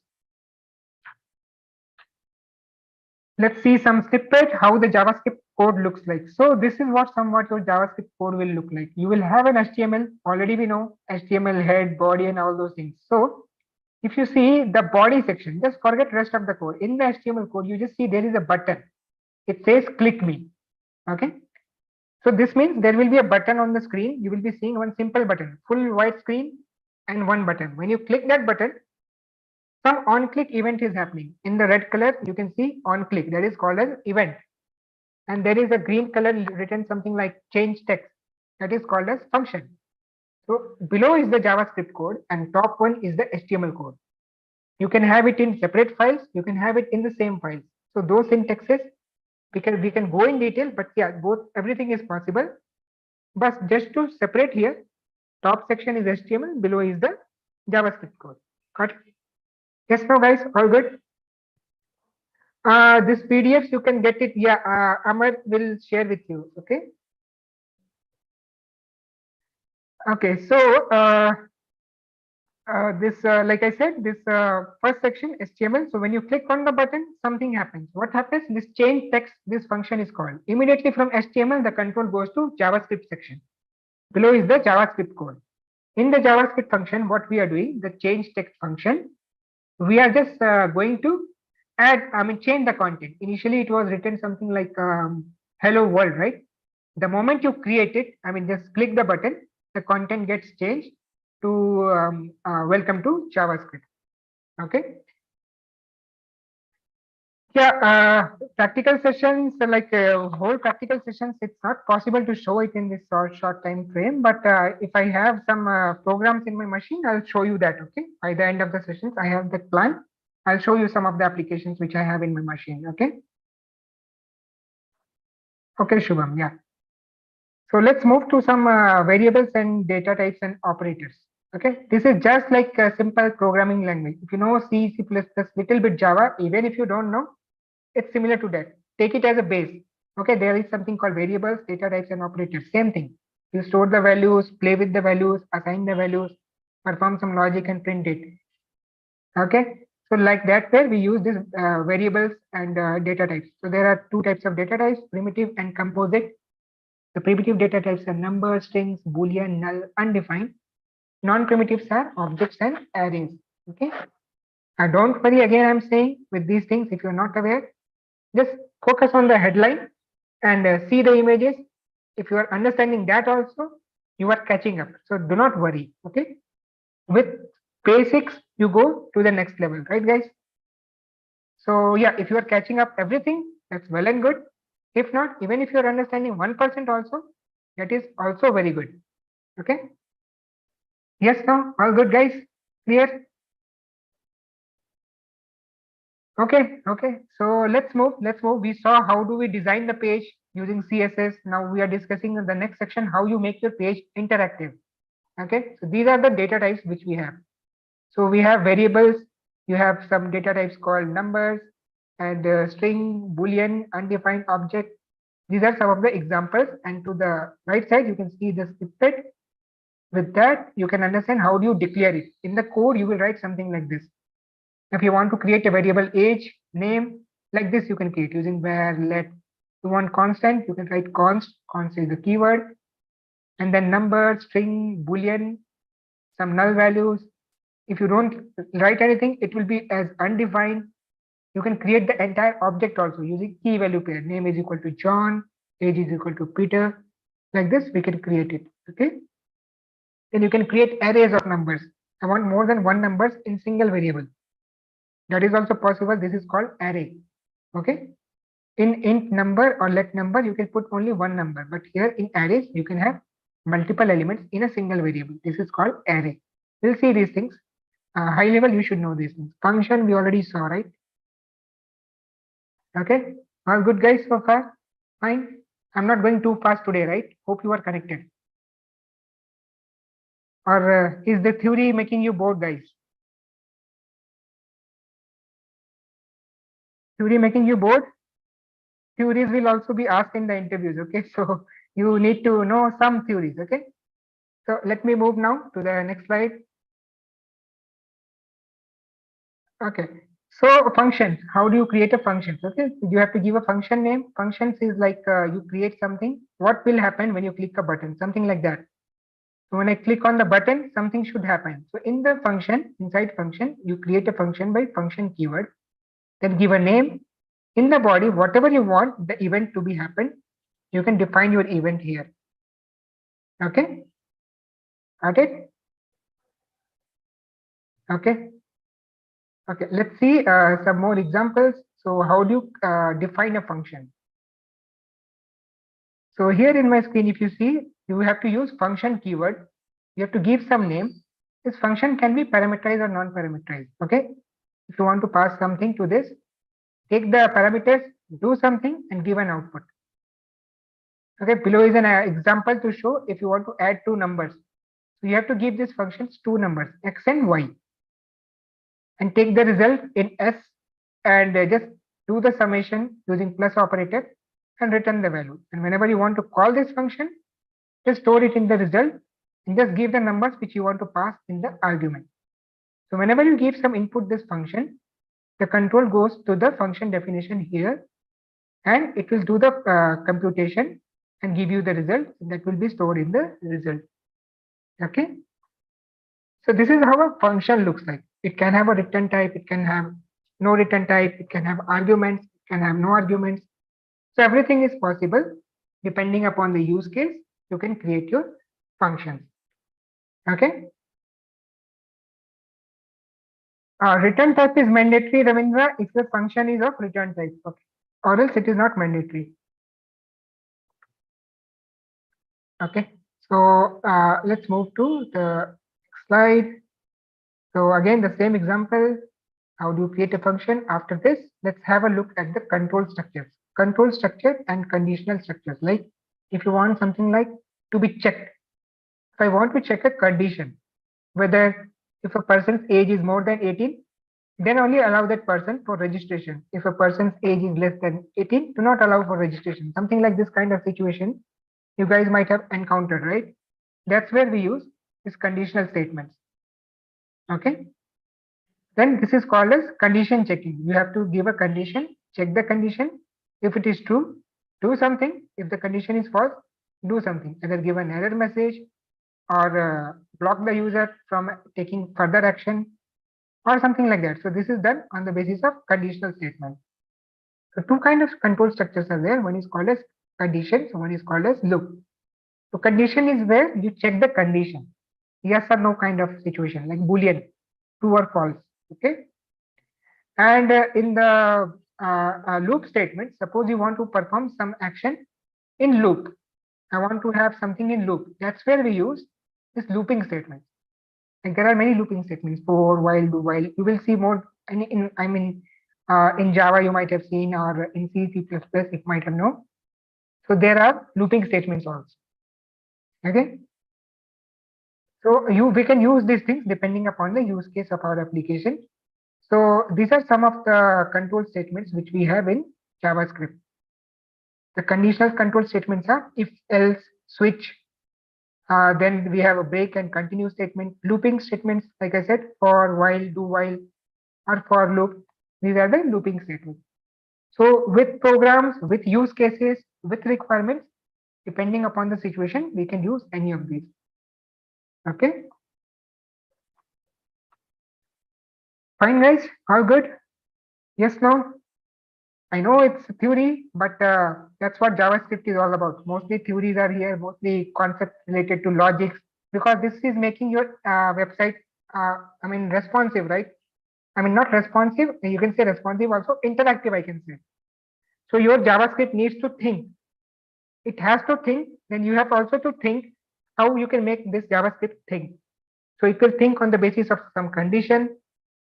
Let's see some snippet how the JavaScript code looks like. So this is what somewhat your JavaScript code will look like. You will have an HTML. Already we know HTML head, body, and all those things. So if you see the body section, just forget rest of the code. In the HTML code, you just see there is a button. It says click me. Okay. So this means there will be a button on the screen. You will be seeing one simple button, full white screen, and one button. When you click that button, some on click event is happening. In the red color, you can see on click, that is called as event. And there is a green color written something like change text, that is called as function. So below is the JavaScript code and top one is the HTML code. You can have it in separate files. You can have it in the same files. So those syntaxes, because we can go in detail, but yeah, both everything is possible. But just to separate here, top section is HTML, below is the JavaScript code. Got it? Yes, no, guys, all good. This PDFs you can get it. Yeah, Amar will share with you. Okay. Okay. So this, like I said, this first section HTML. So when you click on the button, something happens. What happens? This change text, this function is called. Immediately from HTML, the control goes to JavaScript section. Below is the JavaScript code. In the JavaScript function, what we are doing, the change text function, we are just going to add, change the content. Initially, it was written something like hello world, right? The moment you create it, just click the button, the content gets changed to welcome to JavaScript. Okay. Yeah, practical sessions, like whole practical sessions, it's not possible to show it in this short time frame. But if I have some programs in my machine, I'll show you that. Okay, by the end of the sessions, I have that plan. I'll show you some of the applications which I have in my machine. Okay. Okay, Shubham. Yeah. So let's move to some variables and data types and operators. Okay, this is just like a simple programming language. If you know C, C++, little bit Java, even if you don't know, it's similar to that. Take it as a base. Okay, there is something called variables, data types, and operators. Same thing. You store the values, play with the values, assign the values, perform some logic, and print it. Okay, so like that way we use these variables and data types. So there are two types of data types: primitive and composite. The primitive data types are numbers, strings, boolean, null, undefined. Non-primitives are objects and arrays. Okay. Don't worry. Again, I'm saying with these things, if you're not aware, just focus on the headline and see the images. If you are understanding that also, you are catching up. So do not worry. Okay. With basics, you go to the next level, right, guys? So yeah, if you are catching up everything, that's well and good. If not, even if you're understanding 1% also, that is also very good. Okay. Yes, no, all good, guys. Clear? Okay, okay. So let's move. Let's move. We saw how do we design the page using CSS. Now we are discussing in the next section how you make your page interactive. Okay. So these are the data types which we have. So we have variables. You have some data types called numbers and string, boolean, undefined object. These are some of the examples. And to the right side, you can see the snippet. With that, you can understand how do you declare it. In the code, you will write something like this. If you want to create a variable age, name, like this, you can create using where, let. You want constant, you can write const. Const is the keyword. And then number, string, boolean, some null values. If you don't write anything, it will be as undefined. You can create the entire object also using key value pair. Name is equal to John, age is equal to Peter. Like this, we can create it. Okay. Then you can create arrays of numbers. I want more than one numbers in single variable. That is also possible. This is called array. Okay. In int number or let number, you can put only one number. But here in arrays, you can have multiple elements in a single variable. This is called array. We'll see these things. High level, you should know these things. Function, we already saw, right? Okay. All good, guys, so far? Fine. I'm not going too fast today, right? Hope you are connected. Or is the theory making you bored, guys? Theory making you bored? Theories will also be asked in the interviews. Okay. So you need to know some theories. Okay. So let me move now to the next slide. Okay. So functions, how do you create a function? Okay. You have to give a function name. Functions is like you create something. What will happen when you click a button? Something like that. So when I click on the button, something should happen. So in the function, inside function, you create a function by function keyword. Then give a name. In the body, whatever you want the event to be happen, you can define your event here. Okay. Got it? Okay. Okay. Let's see some more examples. So how do you define a function? So here in my screen, if you see, you have to use function keyword. you have to give some name. This function can be parameterized or non-parameterized. Okay, if you want to pass something to this, take the parameters, do something, and give an output. Okay, below is an example to show if you want to add two numbers. So you have to give these functions two numbers, x and y, and take the result in s, and just do the summation using plus operator and return the value. And whenever you want to call this function, just store it in the result and just give the numbers which you want to pass in the argument. So whenever you give some input this function, the control goes to the function definition here, and it will do the computation and give you the result that will be stored in the result. Okay. So this is how a function looks like. It can have a return type, it can have no return type, it can have arguments, it can have no arguments. So everything is possible. Depending upon the use case, you can create your functions. Okay. Return type is mandatory, Ravindra, if the function is of return type. Okay. Or else it is not mandatory. Okay. So let's move to the next slide. So again, the same example. How do you create a function? After this, let's have a look at the control structures. Control structure and conditional structures. Like if you want something like to be checked. If I want to check a condition, whether if a person's age is more than 18, then only allow that person for registration. If a person's age is less than 18, do not allow for registration. Something like this kind of situation you guys might have encountered, right? That's where we use these conditional statements. Okay. Then this is called as condition checking. You have to give a condition, check the condition. If it is true, do something. If the condition is false, do something. Either give an error message or block the user from taking further action or something like that. So this is done on the basis of conditional statement. So two kinds of control structures are there. One is called as condition, so one is called as loop. So condition is where you check the condition, yes or no kind of situation, like Boolean, true or false. Okay. And in the loop statement, suppose you want to perform some action in loop. I want to have something in loop. That's where we use this looping statement. Like there are many looping statements, for, while, do, while. You will see more in Java you might have seen, or in C, C++ you might have known. So there are looping statements also. Okay. So we can use these things depending upon the use case of our application. So these are some of the control statements which we have in JavaScript. The conditional control statements are if, else, switch. Then we have a break and continue statement. Looping statements, like I said, for, while, do, while, or for loop. These are the looping statements. So with programs, with use cases, with requirements, depending upon the situation, we can use any of these. Okay. Fine, guys. All good? Yes, no? I know it's theory, but that's what JavaScript is all about. Mostly theories are here, mostly concepts related to logics, because this is making your website, responsive, right? I mean, not responsive, you can say responsive also, interactive, I can say. So your JavaScript needs to think. It has to think, then you have also to think how you can make this JavaScript think. So it will think on the basis of some condition,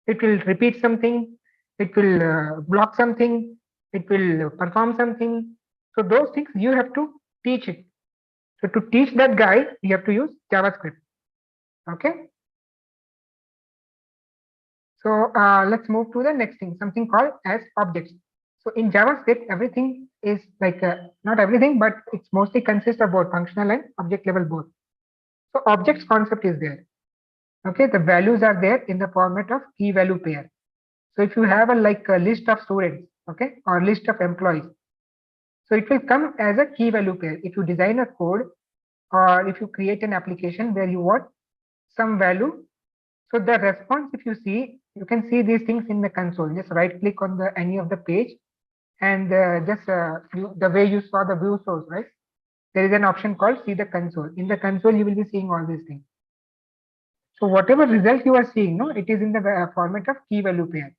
it will repeat something, it will block something, it will perform something. So those things you have to teach it. So to teach that guy, you have to use JavaScript. Okay. So let's move to the next thing, something called as objects. So in JavaScript, everything is like, not everything, but it's mostly consists of both functional and object level both. So objects concept is there. Okay, the values are there in the format of key value pair. So if you have a list of students, okay, or list of employees, so it will come as a key value pair. If you design a code or if you create an application where you want some value, so the response, if you see, you can see these things in the console. Just right click on the any of the page and the way you saw the view source, right? There is an option called see the console. In the console, you will be seeing all these things. So whatever result you are seeing, no, it is in the format of key value pair.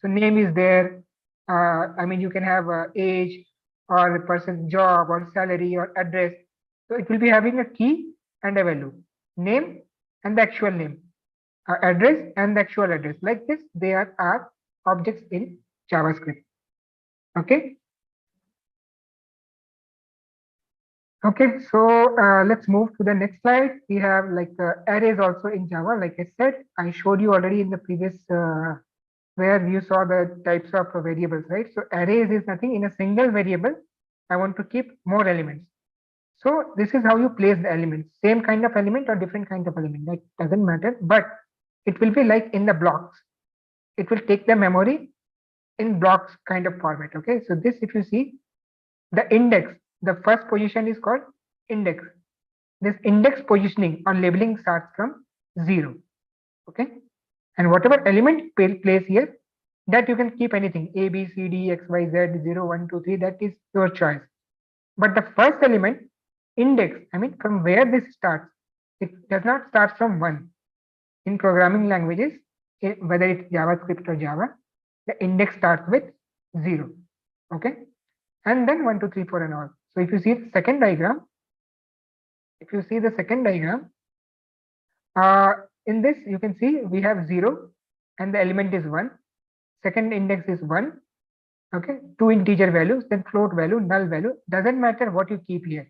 So name is there. You can have age or a person's job or salary or address. So it will be having a key and a value. name and the actual name, address and the actual address. Like this, they are our objects in JavaScript. Okay. Okay, so let's move to the next slide. We have like arrays also in Java. Like I said, I showed you already in the previous where you saw the types of variables, right? So arrays is nothing. In a single variable, I want to keep more elements. So this is how you place the elements. Same kind of element or different kind of element, that doesn't matter. But it will be like in the blocks. It will take the memory in blocks kind of format. Okay, so this, if you see, the index, the first position is called index. This index positioning or labeling starts from 0. Okay, and whatever element place here, that you can keep anything A, B, C, D, X, Y, Z, 0, 1, 2, 3, that is your choice. But the first element, index, I mean from where this starts, it does not start from 1. In programming languages, whether it's JavaScript or Java, the index starts with 0. Okay, and then 1, 2, 3, 4 and all. So if you see the second diagram, in this you can see we have 0 and the element is 1. Second index is 1. Okay, 2 integer values, then float value, null value, doesn't matter what you keep here.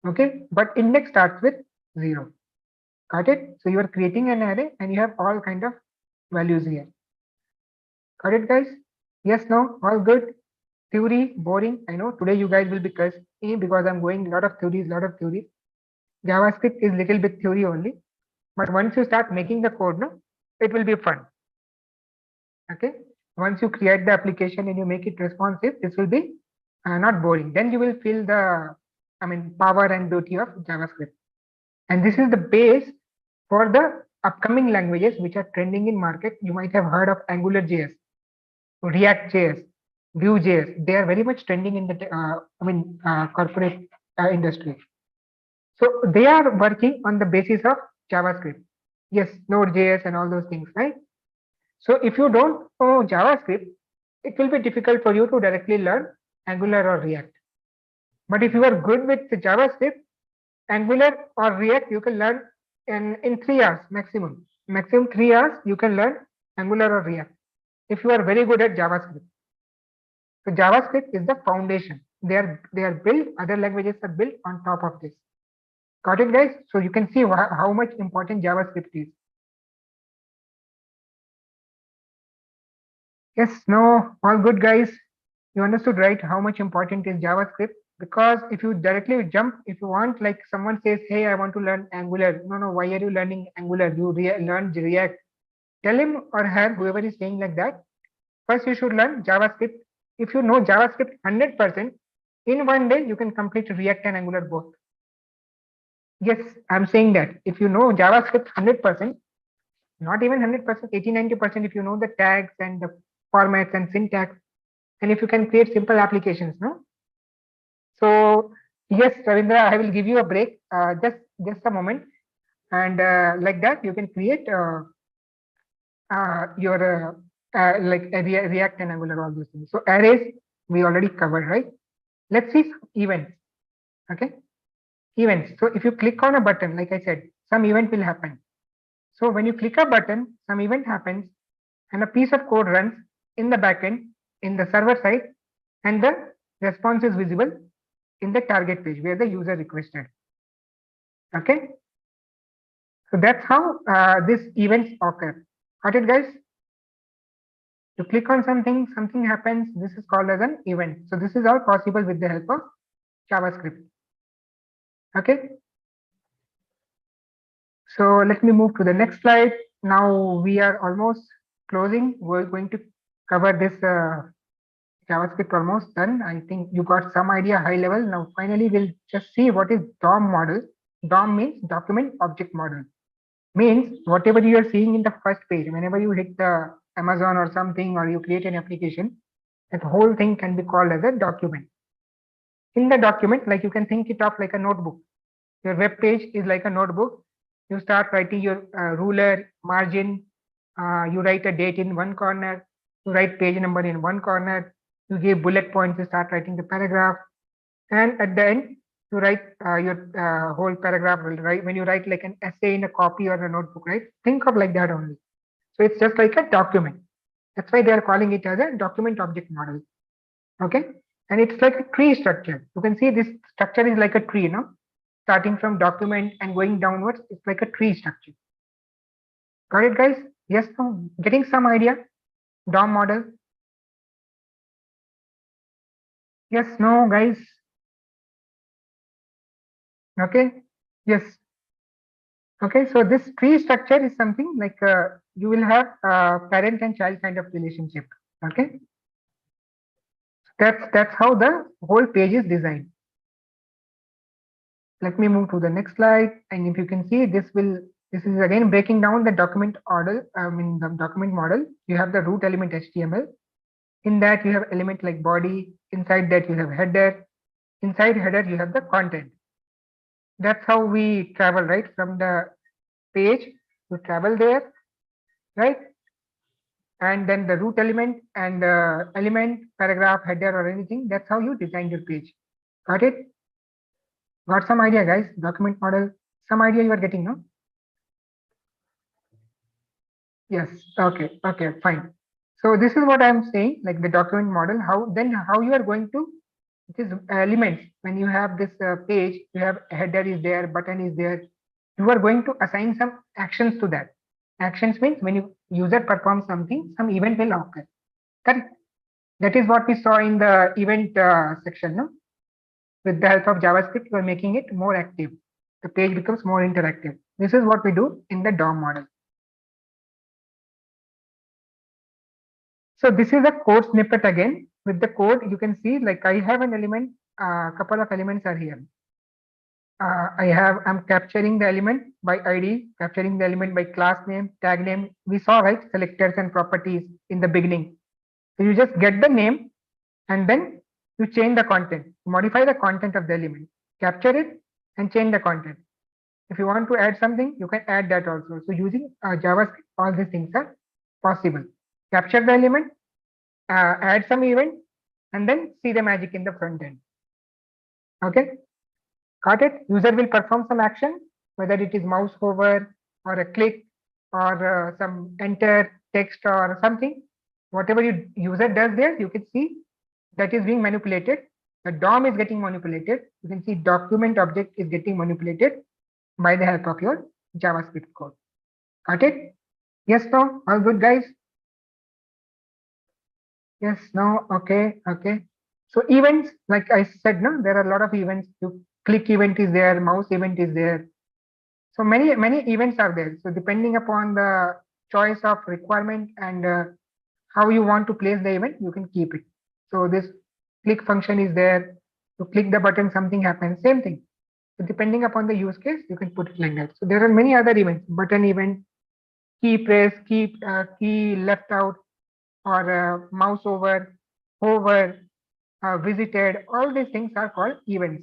Okay, but index starts with 0. Got it? So you are creating an array and you have all kind of values here. Got it, guys? Yes, no, all good. Theory boring. I know today you guys will be cursed because I'm going a lot of theories. JavaScript is little bit theory only, but once you start making the code, no, it will be fun. Okay, once you create the application and you make it responsive, this will be not boring. Then you will feel the, power and beauty of JavaScript. And this is the base for the upcoming languages which are trending in market. You might have heard of AngularJS, React.js, Vue.js. They are very much trending in the corporate industry. So they are working on the basis of JavaScript. Yes, Node.js and all those things, right? So if you don't know JavaScript, it will be difficult for you to directly learn Angular or React. But if you are good with the JavaScript, Angular or React, you can learn in 3 hours maximum. Maximum 3 hours, you can learn Angular or React if you are very good at JavaScript. So JavaScript is the foundation. They are built, other languages are built on top of this. Got it, guys? So you can see how much important JavaScript is. Yes, no, all good, guys. You understood, right? How much important is JavaScript? Because if you directly jump, if you want, like someone says, hey, I want to learn Angular. No, why are you learning Angular? You learn React. Tell him or her, whoever is saying like that, first you should learn JavaScript. If you know JavaScript 100%, in one day, you can complete React and Angular both. Yes, I'm saying that. If you know JavaScript 100%, not even 100%, 80-90%, if you know the tags and the formats and syntax, and if you can create simple applications, no? So yes, Ravindra, I will give you a break, just a moment, and like that you can create your React and Angular, all those things. So arrays we already covered, right? Let's see events. Okay, events. So if you click on a button, like I said, some event will happen. So when you click a button, some event happens, and a piece of code runs in the backend in the server side, and the response is visible in the target page where the user requested. Okay, so that's how these events occur. Got it, guys? You click on something, something happens. This is called as an event. So this is all possible with the help of JavaScript. Okay. So let me move to the next slide. Now we are almost closing. We're going to cover this JavaScript almost done. I think you got some idea high level. Now finally we'll just see what is DOM model. DOM means document object model. Means whatever you are seeing in the first page, whenever you hit the Amazon or something, or you create an application, that whole thing can be called as a document. In the document, like you can think it of like a notebook. Your web page is like a notebook. You start writing your ruler, margin, you write a date in one corner, you write page number in one corner, you give bullet points, you start writing the paragraph, and at the end, to write your whole paragraph, right? When you write like an essay in a copy or a notebook, right? Think of like that only. So it's just like a document. That's why they are calling it as a document object model. Okay. And it's like a tree structure. You can see this structure is like a tree, starting from document and going downwards. It's like a tree structure. Got it, guys? Yes, no? Getting some idea? DOM model? Yes, no, guys? Okay. Yes. Okay. So this tree structure is something like you will have parent and child kind of relationship. Okay. That's how the whole page is designed. Let me move to the next slide. And if you can see, this is again breaking down the document model. The document model, you have the root element HTML. In that you have element like body. Inside that you have header. Inside header you have the content. That's how we travel, right? From the page to travel there, right? And then the root element and element, paragraph, header or anything. That's how you design your page. Got it? Got some idea, guys? Document model. Some idea you are getting, no? Yes. Okay. Okay. Fine. So this is what I'm saying, like the document model. How you are going to, it is elements. When you have this page, you have header is there, button is there. You are going to assign some actions to that. Actions means when you user performs something, some event will occur. Correct. That is what we saw in the event section. No? With the help of JavaScript, you are making it more active. The page becomes more interactive. This is what we do in the DOM model. So this is a code snippet again. With the code, you can see like I have an element, couple of elements are here. I'm capturing the element by ID, capturing the element by class name, tag name. We saw, right, selectors and properties in the beginning. So you just get the name and then you change the content, modify the content of the element, capture it and change the content. If you want to add something, you can add that also. So using JavaScript, all these things are possible. Capture the element, add some event, and then see the magic in the front end. Okay. Got it? User will perform some action, whether it is mouse over or a click or some enter text or something. Whatever your user does there, you can see that is being manipulated. The DOM is getting manipulated. You can see document object is getting manipulated by the help of your JavaScript code. Got it? Yes, no? All good, guys? Yes, no? Okay, okay. So events, like I said, no, there are a lot of events. You click event is there, mouse event is there. So many events are there. So depending upon the choice of requirement and how you want to place the event, you can keep it. So this click function is there. To click the button, something happens. Same thing. So depending upon the use case, you can put it like that. So there are many other events. Button event, key press, key left out, or mouse over, hover, visited. All these things are called events.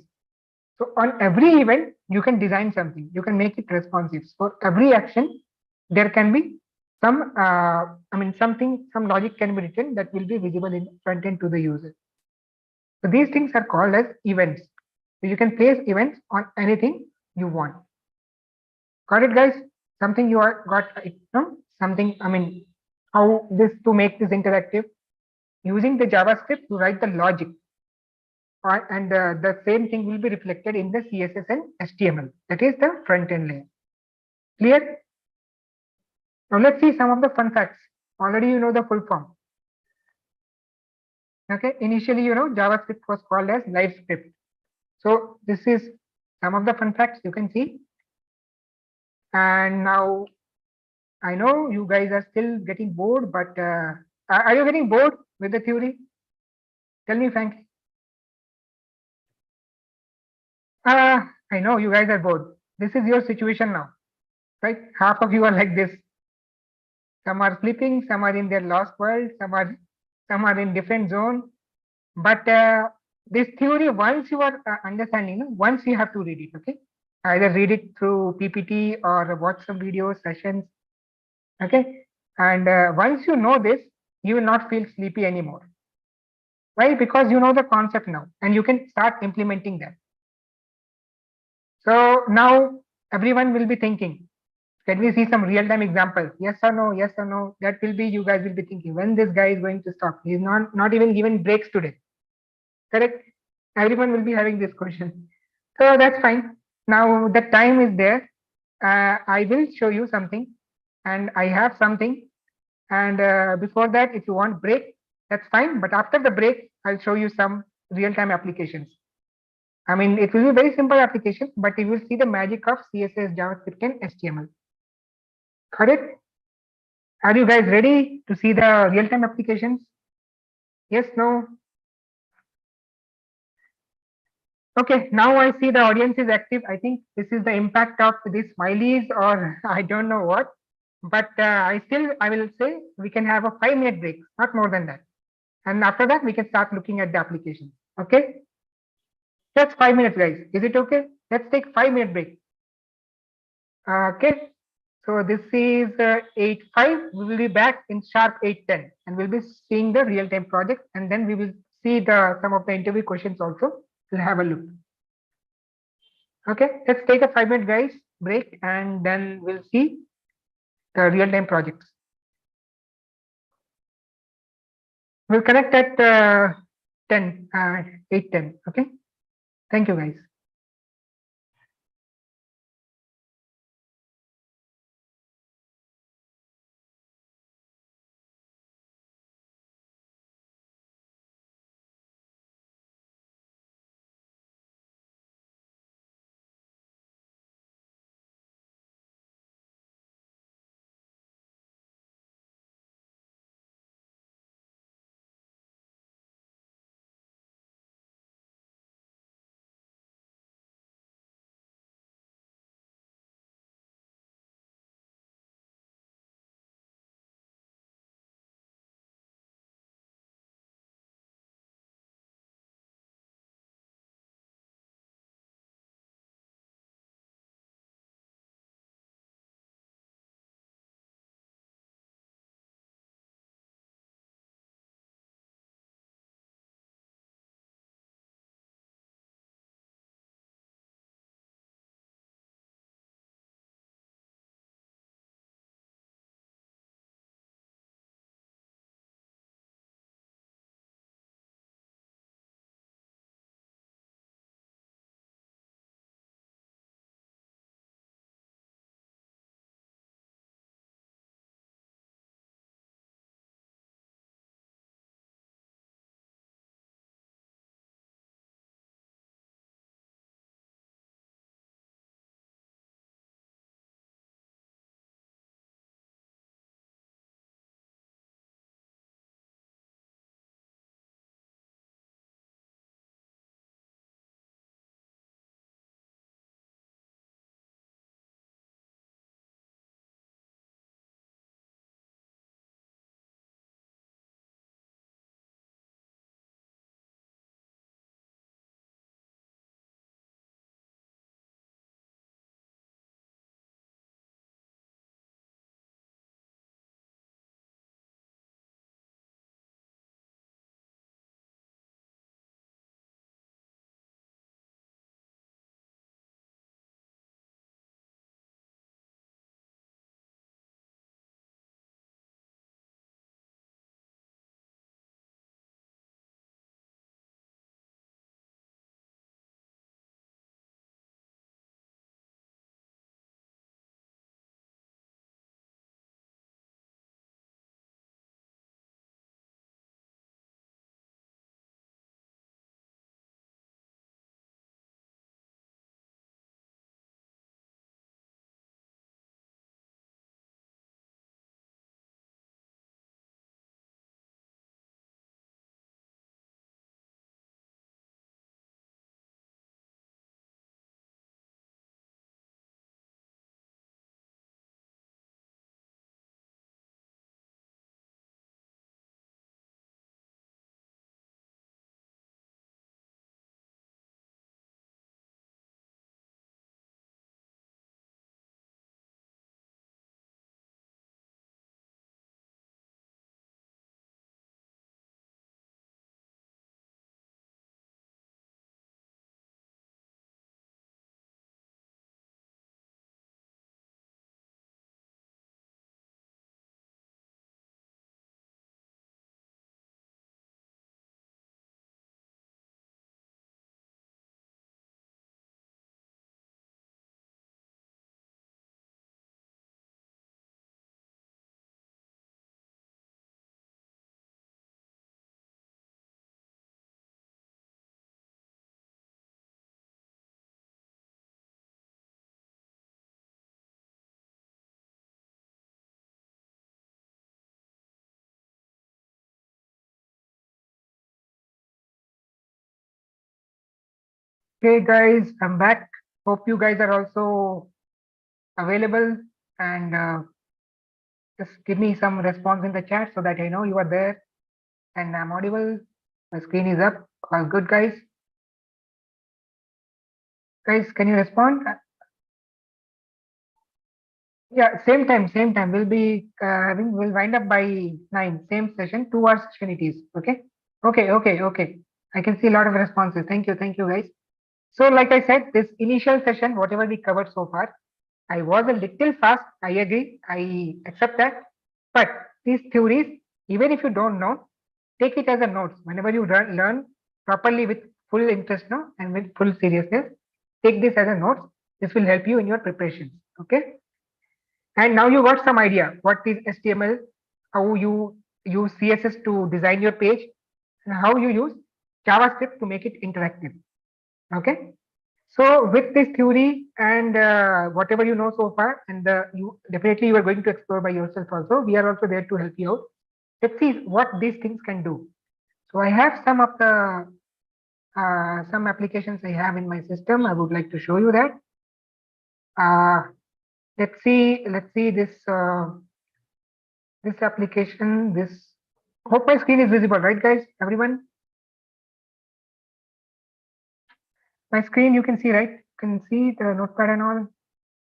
So on every event, you can design something. You can make it responsive. For every action, there can be some, some logic can be written that will be visible in front end to the user. So these things are called as events. So you can place events on anything you want. Got it, guys? Something you are got it, no? Something, how this to make this interactive? Using the JavaScript to write the logic. And the same thing will be reflected in the CSS and HTML. That is the front end layer. Clear? Now let's see some of the fun facts. Already you know the full form. Okay, initially JavaScript was called as LiveScript. So this is some of the fun facts you can see. And now I know you guys are still getting bored, but are you getting bored with the theory? Tell me frankly. I know you guys are bored. This is your situation now, right? Half of you are like this. Some are sleeping, some are in their lost world, some are in different zone. But this theory, once you are understanding, once you have to read it, okay? Either read it through PPT or watch some videos, sessions, okay? And once you know this, you will not feel sleepy anymore. Why? Because you know the concept now and you can start implementing that. So now everyone will be thinking, can we see some real-time examples? Yes or no? Yes or no? That will be, you guys will be thinking, when this guy is going to stop? He's not even given breaks today. Correct? Everyone will be having this question. So that's fine. Now the time is there. I will show you something, and I have something. And before that, if you want break, that's fine. But after the break, I'll show you some real-time applications. I mean, it will be very simple application, but you will see the magic of CSS, JavaScript, and HTML. Got it? Are you guys ready to see the real-time applications? Yes, no? Okay, now I see the audience is active. I think this is the impact of these smileys, or I don't know what. But I will say we can have a 5-minute break, not more than that. And after that, we can start looking at the application. Okay? Just 5 minutes, guys. Is it okay? Let's take 5-minute break. Okay. So this is 8:05. We will be back in sharp 8:10, and we'll be seeing the real-time project, and then we will see the some of the interview questions also. We'll have a look. Okay, let's take a 5-minute guys break, and then we'll see the real-time projects. We'll connect at 8:10. Okay. Thank you, guys. Okay, guys, I'm back. Hope you guys are also available and just give me some response in the chat so that I know you are there and I'm audible. My screen is up. All good, guys. Guys, can you respond? Yeah, same time. We'll wind up by 9. Same session, 2 hours session it is. Okay. Okay. I can see a lot of responses. Thank you, guys. So, like I said, this initial session, whatever we covered so far, I was a little fast. I agree. I accept that. But these theories, even if you don't know, take it as a note. Whenever you learn properly with full interest, no, and with full seriousness, take this as a note. This will help you in your preparation. Okay. And now you got some idea what is HTML, how you use CSS to design your page, and how you use JavaScript to make it interactive. Okay. So with this theory and whatever you know so far, and you are going to explore by yourself also. We are also there to help you out. Let's see what these things can do. So I have some of the some applications I have in my system. I would like to show you that. Let's see this this application. This hope my screen is visible, right, guys? Everyone, my screen you can see, right? You can see the notepad and all.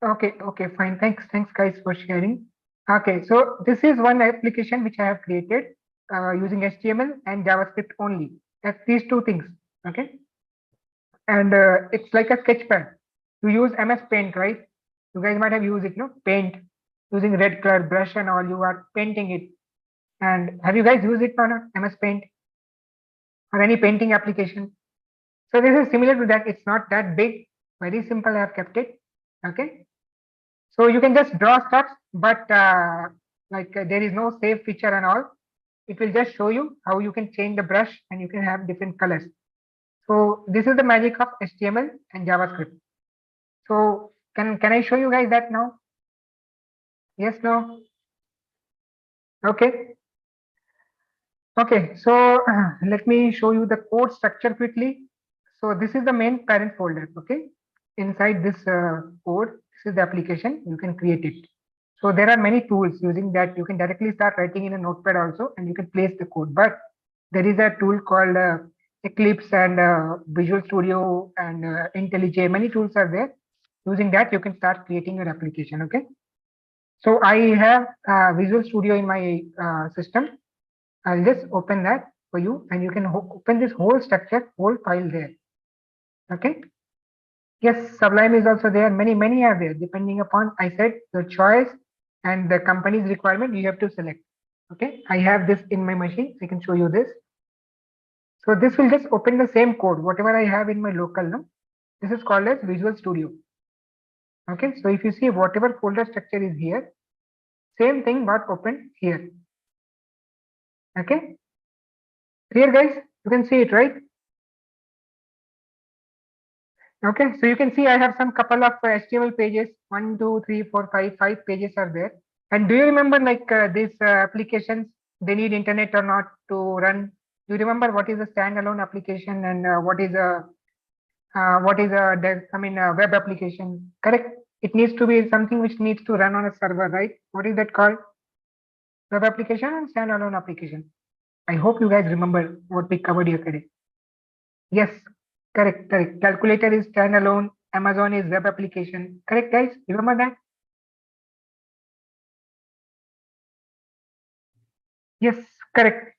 Okay, fine. Thanks, guys, for sharing. Okay, so this is one application which I have created using HTML and JavaScript only. That's these two things. Okay, and it's like a sketch pad. You use MS Paint, right? You guys might have used it, no? Paint using red color brush and all. You are painting it. And have you guys used it on MS Paint or any painting application? So this is similar to that. It's not that big. Very simple. I have kept it. Okay. So you can just draw stuff, but there is no save feature and all. It will just show you how you can change the brush and you can have different colors. So this is the magic of HTML and JavaScript. So can I show you guys that now? Yes, no? Okay. Okay, so let me show you the code structure quickly. So this is the main parent folder. Okay. Inside this code, this is the application. You can create it. So there are many tools using that. You can directly start writing in a notepad also, and you can place the code. But there is a tool called Eclipse and Visual Studio and IntelliJ. Many tools are there. Using that, you can start creating your application. Okay. So I have Visual Studio in my system. I'll just open that for you, and you can open this whole structure, whole file there. Okay. Yes, Sublime is also there. Many are there. Depending upon, I said, your choice and the company's requirement, you have to select. Okay. I have this in my machine. I can show you this. So this will just open the same code, whatever I have in my local. No, this is called as Visual Studio. Okay. So if you see whatever folder structure is here, same thing got opened here. Okay. Clear, guys? You can see it, right? Okay, so you can see I have some couple of HTML pages, 1, 2, 3, 4, 5 pages are there. And do you remember like these applications, they need internet or not to run? Do you remember what is a standalone application and what is a web application? Correct. It needs to be something which needs to run on a server, right? What is that called? Web application and standalone application. I hope you guys remember what we covered yesterday. Yes, correct. Calculator is standalone. Amazon is web application. Correct, guys? Remember that? Yes, correct.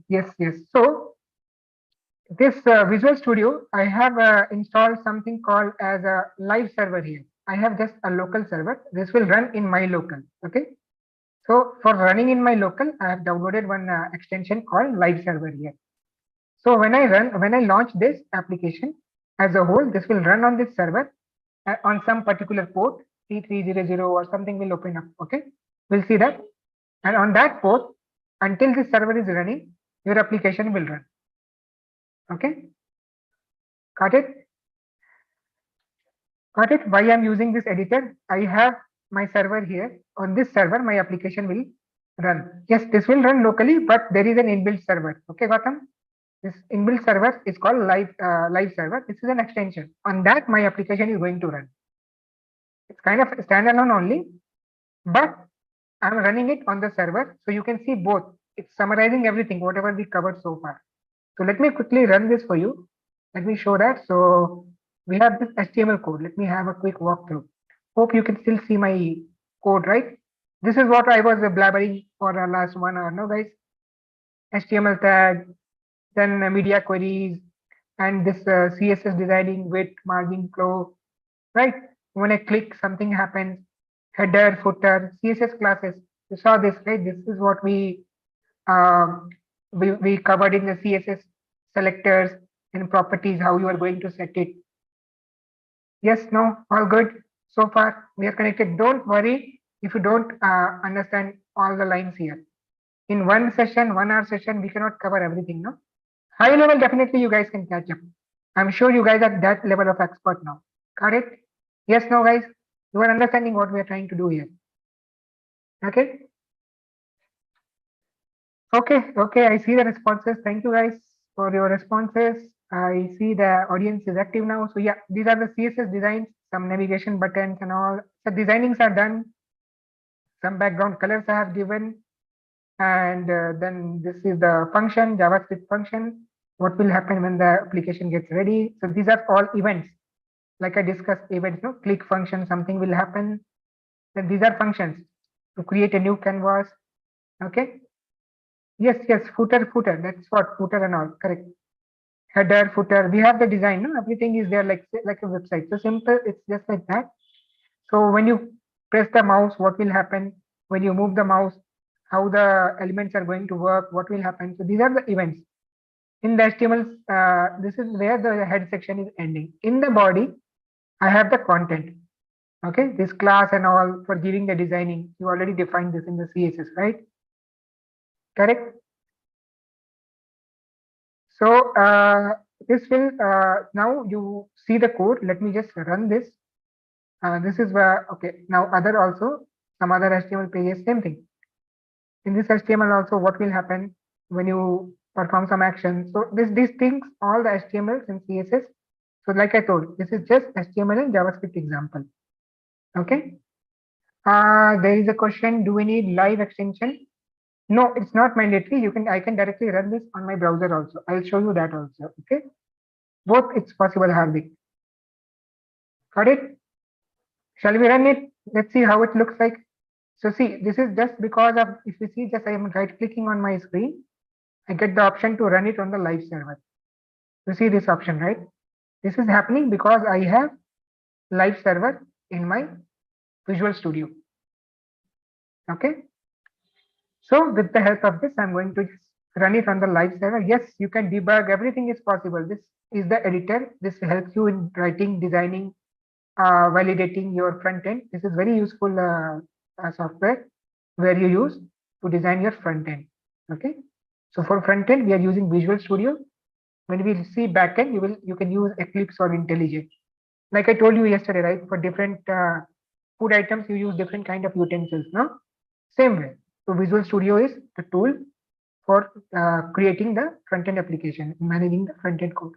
Yes. So this Visual Studio, I have installed something called as a live server here. I have just a local server. This will run in my local. Okay. So for running in my local, I have downloaded one extension called live server here. So when I launch this application as a whole, this will run on this server on some particular port, T300 or something will open up. Okay, we'll see that. And on that port, until this server is running, your application will run. Okay, got it? Got it? Why I'm using this editor? I have my server here. On this server, my application will run. Yes, this will run locally, but there is an inbuilt server. Okay, Gautam? This inbuilt server is called live server. This is an extension. On that, my application is going to run. It's kind of standalone only, but I'm running it on the server, so you can see both. It's summarizing everything, whatever we covered so far. So let me quickly run this for you. Let me show that. So we have this HTML code. Let me have a quick walkthrough. Hope you can still see my code, right? This is what I was blabbering for the last 1 hour, no guys? HTML tag, then media queries, and this CSS designing, width, margin, flow, right? When I click, something happens. Header, footer, CSS classes. You saw this, right? This is what um, we covered in the CSS selectors and properties, how you are going to set it. Yes, no, all good. So far, we are connected. Don't worry if you don't understand all the lines here. In one session, 1 hour session, we cannot cover everything, no? High level, definitely you guys can catch up. I'm sure you guys are that level of expert now. Correct? Yes, no, guys? You are understanding what we are trying to do here. Okay? Okay, I see the responses. Thank you guys for your responses. I see the audience is active now. So yeah, these are the CSS designs, some navigation buttons and all. The designings are done. Some background colors I have given. And then this is the function, JavaScript function. What will happen when the application gets ready? So these are all events. Like I discussed events, no? Click function, something will happen. Then these are functions to create a new canvas. Okay. Yes, footer. That's what footer and all. Correct. Header, footer. We have the design. No, everything is there like a website. So simple. It's just like that. So when you press the mouse, what will happen? When you move the mouse, how the elements are going to work? What will happen? So these are the events. In the HTML, this is where the head section is ending. In the body, I have the content. Okay, this class and all for giving the designing. You already defined this in the CSS, right? Correct. So this will now you see the code. Let me just run this. This is where okay. Now other also some other HTML pages, same thing. In this HTML also, what will happen when you perform some action? So these things, all the HTMLs and CSS. So like I told, this is just HTML and JavaScript example. Okay. There is a question: do we need live extension? No, it's not mandatory. I can directly run this on my browser also. I'll show you that also. Okay. Both it's possible, Hardik. Got it? Shall we run it? Let's see how it looks like. So see, this is just because of, if you see, just I am right clicking on my screen. I get the option to run it on the live server. You see this option, right? This is happening because I have live server in my Visual Studio. Okay. So with the help of this, I'm going to just run it on the live server. Yes, you can debug. Everything is possible. This is the editor. This helps you in writing, designing, validating your front end. This is very useful software where you use to design your front end. Okay. So for front end, we are using Visual Studio. When we see backend, you can use Eclipse or IntelliJ. Like I told you yesterday, right? For different food items, you use different kind of utensils. No, same way. So Visual Studio is the tool for creating the front end application, managing the front end code.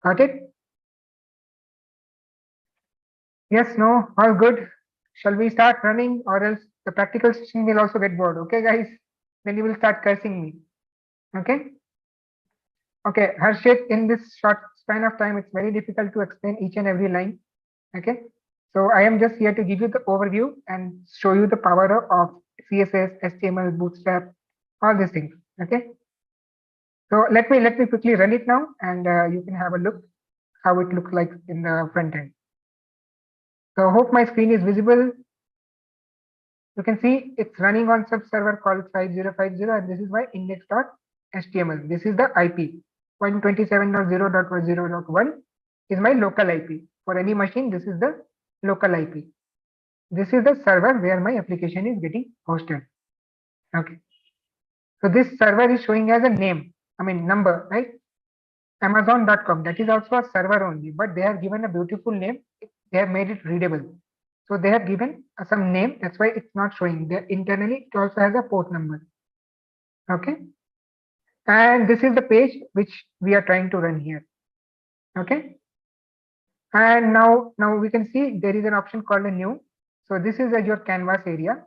Got it? Yes, no, all good. Shall we start running, or else the practical session will also get bored? Okay, guys. Then you will start cursing me. Okay. Okay, Harshit, in this short span of time, it's very difficult to explain each and every line. Okay, so I am just here to give you the overview and show you the power of CSS, HTML, Bootstrap, all these things. Okay, so let me quickly run it now, and you can have a look how it looks like in the front end. So I hope my screen is visible. You can see it's running on sub server called 5050, and this is my index.html. This is the IP. 127.0.0.1 is my local IP. For any machine, this is the local IP. This is the server where my application is getting hosted. Okay. So this server is showing as a name, number, right? Amazon.com, that is also a server only, but they have given a beautiful name. They have made it readable. So they have given some name. That's why it's not showing. There internally, it also has a port number. Okay. And this is the page which we are trying to run here. Okay. And now we can see there is an option called a new. So this is your canvas area,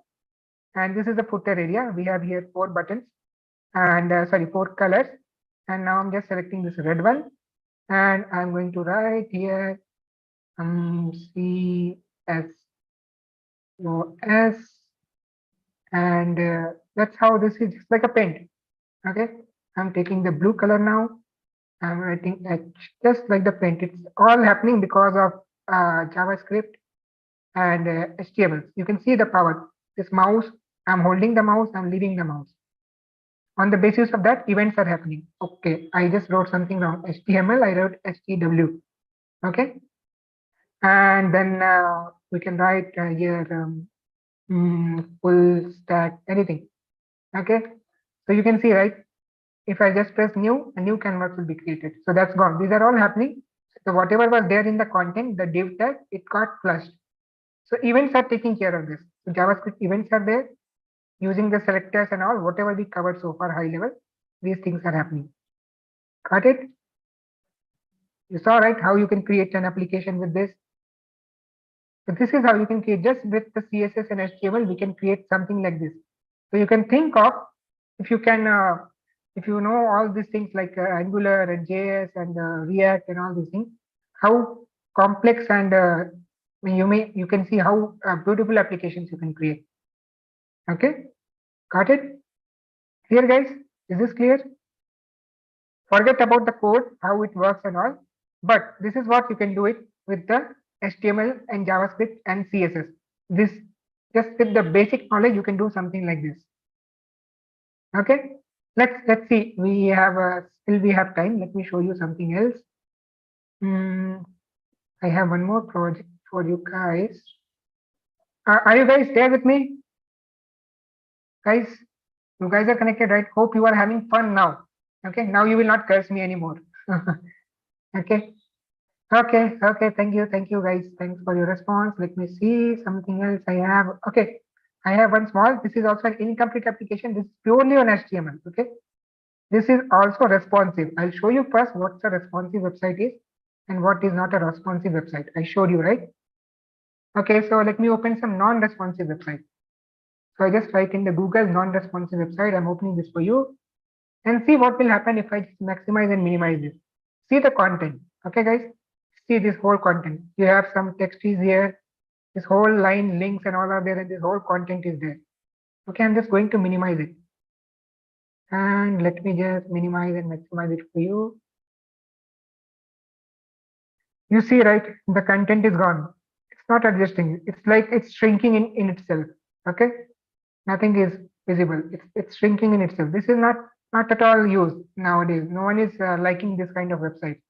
and this is the footer area. We have here 4 buttons and sorry, 4 colors. And now I'm just selecting this red one, and I'm going to write here CSOS, and that's how this is, just like a paint. Okay, I'm taking the blue color now. I'm writing H, just like the paint. It's all happening because of JavaScript and HTML. You can see the power. This mouse, I'm holding the mouse, I'm leaving the mouse. On the basis of that, events are happening. Okay, I just wrote something wrong. HTML, I wrote HTW. Okay, and then we can write here full stack, anything. Okay, so you can see, right? If I just press new, a new canvas will be created. So that's gone. These are all happening. So whatever was there in the content, the div tag, it got flushed. So events are taking care of this. So JavaScript events are there, using the selectors and all, whatever we covered so far high level, these things are happening. Got it? You saw, right, how you can create an application with this. So this is how you can create, just with the CSS and HTML, we can create something like this. So you can think of, if you can, if you know all these things like Angular and JS and React and all these things, how complex and you can see how beautiful applications you can create. Okay, got it? Clear, guys? Is this clear? Forget about the code, how it works and all, but this is what you can do it with the HTML and JavaScript and CSS. This, just with the basic knowledge, you can do something like this. Okay, let's see. We have still we have time. Let me show you something else. I have one more project for you guys. Are you guys there with me? Guys, you guys are connected, right? Hope you are having fun now. Okay, now you will not curse me anymore. Okay. Okay, thank you guys. Thanks for your response. Let me see something else I have. Okay, I have one small. This is also an incomplete application. This is purely on HTML. Okay, this is also responsive. I'll show you first what a responsive website is and what is not a responsive website. I showed you, right? Okay, so let me open some non-responsive website. So I just write in the Google non-responsive website. I'm opening this for you and see what will happen if I just maximize and minimize this. See the content. Okay, guys. See this whole content. You have some text is here, this whole line, links and all are there, and this whole content is there. Okay, I'm just going to minimize it. And let me just minimize and maximize it for you. You see, right, the content is gone. It's not adjusting. It's like it's shrinking in itself. Okay, nothing is visible. It's shrinking in itself. This is not at all used nowadays. No one is liking this kind of website.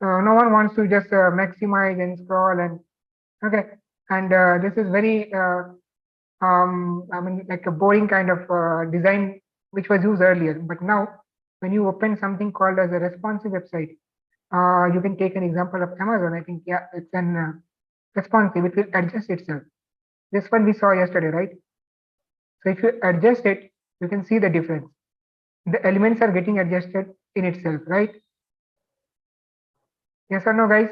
No one wants to just maximize and scroll and okay, and this is very I mean, like a boring kind of design which was used earlier. But now when you open something called as a responsive website, you can take an example of Amazon. I think, yeah, it's an responsive. It will adjust itself. This one we saw yesterday, right? So if you adjust it, you can see the difference. The elements are getting adjusted in itself, right? Yes or no, guys?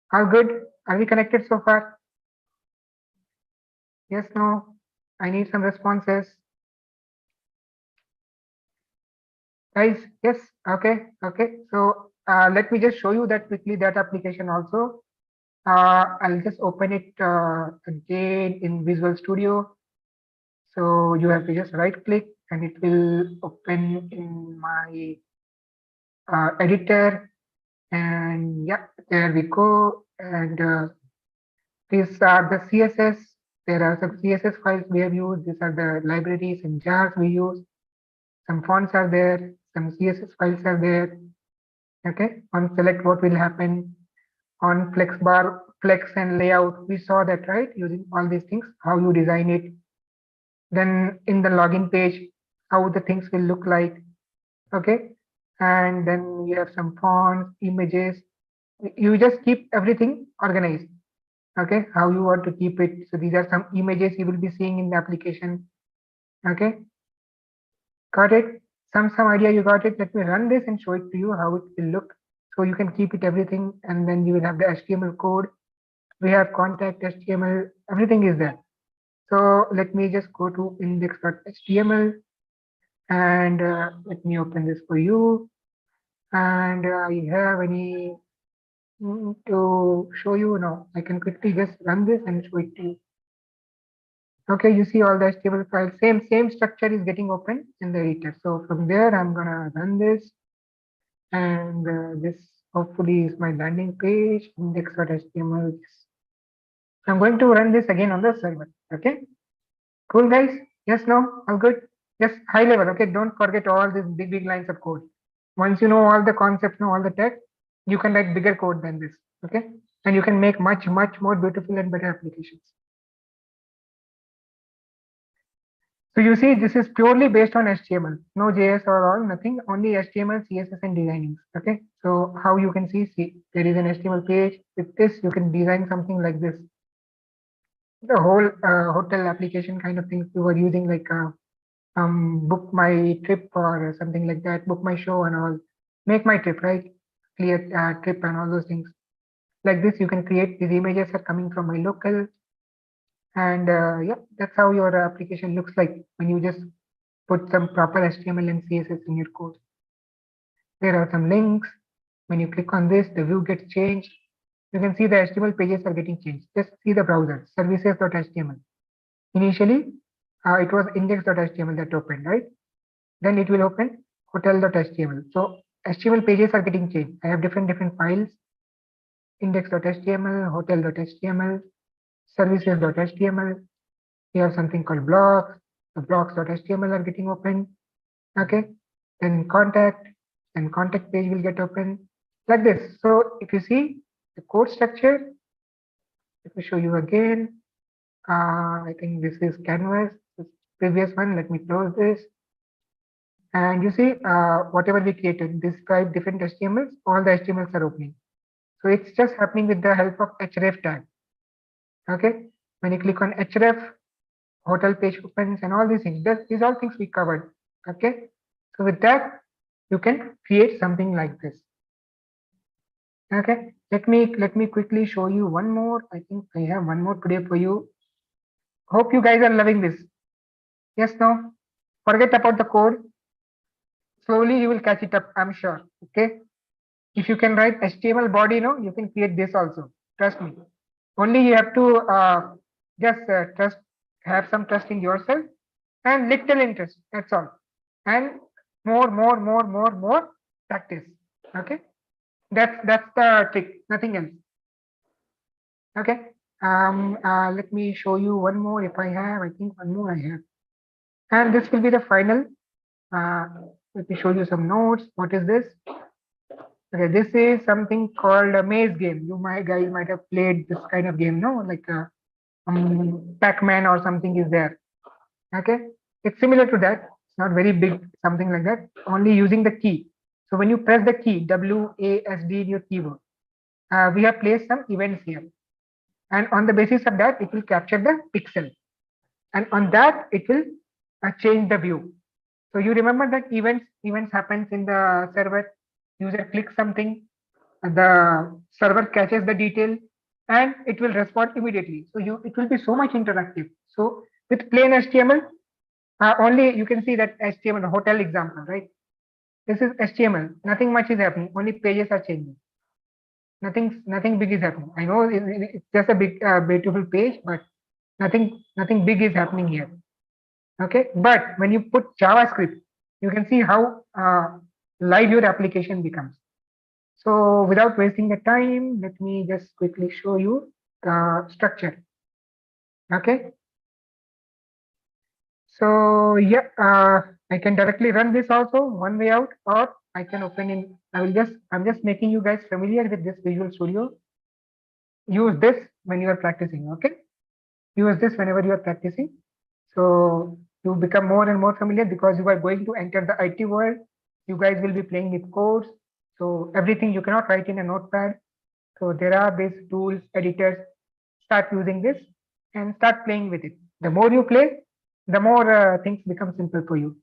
How good? Are we connected so far? Yes, no? I need some responses. Guys, yes, okay. So let me just show you that quickly, that application also. I'll just open it again in Visual Studio. So you have to just right click and it will open in my editor. And yeah, there we go. And these are the CSS. There are some CSS files we have used. These are the libraries and jars we use. Some fonts are there. Some CSS files are there. Okay. On select, what will happen? On flex bar, flex and layout, we saw that, right? Using all these things, how you design it. Then in the login page, how the things will look like. Okay. And then you have some fonts, images. You just keep everything organized. Okay. How you want to keep it. So these are some images you will be seeing in the application. Okay. Got it? Some idea you got it. Let me run this and show it to you how it will look. So you can keep it everything, and then you will have the HTML code. We have contact HTML, everything is there. So let me just go to index.html and let me open this for you. And I have any to show you now. I can quickly just run this and show it to you. Okay, you see all the HTML files, same structure is getting open in the editor. So from there, I'm gonna run this, and this hopefully is my landing page, index.html. I'm going to run this again on the server. Okay, cool guys. Yes, no, all good. Yes, high level. Okay, don't forget all these big lines of code. Once you know all the concepts, know all the tech, you can write bigger code than this. Okay, and you can make much more beautiful and better applications. So you see, this is purely based on HTML, no JS or all, nothing, only HTML, CSS, and designing. Okay, so how you can see there is an HTML page. With this, you can design something like this. The whole hotel application kind of things we were using, like book my trip or something like that, book my show and all, make my trip, right? Clear trip and all those things. Like this, you can create these images are coming from my local, and yeah, that's how your application looks like when you just put some proper HTML and CSS in your code. There are some links. When you click on this, the view gets changed. You can see the HTML pages are getting changed. Just see the browser, services.html. Initially, it was index.html that opened, right? Then it will open hotel.html. So HTML pages are getting changed. I have different files, index.html, hotel.html, services.html. We have something called blocks. The blocks.html are getting open. Okay. Then contact and contact page will get open like this. So if you see the code structure, let me show you again. I think this is canvas, this previous one. Let me close this. And you see, whatever we created, this 5 different HTMLs, all the HTMLs are opening. So it's just happening with the help of href tag. Okay. When you click on href, hotel page opens and all these things. These all things we covered. Okay. So with that, you can create something like this. Okay. Let me quickly show you one more. I think I have one more today for you. Hope you guys are loving this. Yes, no? Forget about the code. Slowly you will catch it up, I'm sure. Okay. If you can write HTML body, no, you can create this also. Trust me. Only you have to just have some trust in yourself and little interest. That's all. And more practice. Okay. That's the trick. Nothing else. Okay. Let me show you one more if I have. I think one more I have. And this will be the final. Uh, Let me show you some notes. What is this? Okay, this is something called a maze game. You guys might have played this kind of game, no? Like Pac-Man or something is there. Okay, it's similar to that. It's not very big, something like that. Only using the key. So when you press the key WASD in your keyboard, we have placed some events here, and on the basis of that, it will capture the pixel, and on that it will change the view. So you remember that events happens in the server. User clicks something, the server catches the detail, and it will respond immediately. So it will be so much interactive. So with plain HTML, only you can see that HTML hotel example, right? This is HTML. Nothing much is happening. Only pages are changing. Nothing big is happening. I know it's just a big beautiful page, but nothing big is happening here. Okay, but when you put JavaScript, you can see how live your application becomes. So without wasting the time, let me just quickly show you the structure. Okay. So yeah, I can directly run this also one way out, or I can open in. I'm just making you guys familiar with this Visual Studio. Use this when you are practicing. Okay. Use this whenever you are practicing. So you become more and more familiar because you are going to enter the IT world. You guys will be playing with codes. So everything you cannot write in a notepad. So there are these tools, editors. Start using this and start playing with it. The more you play, the more things become simple for you.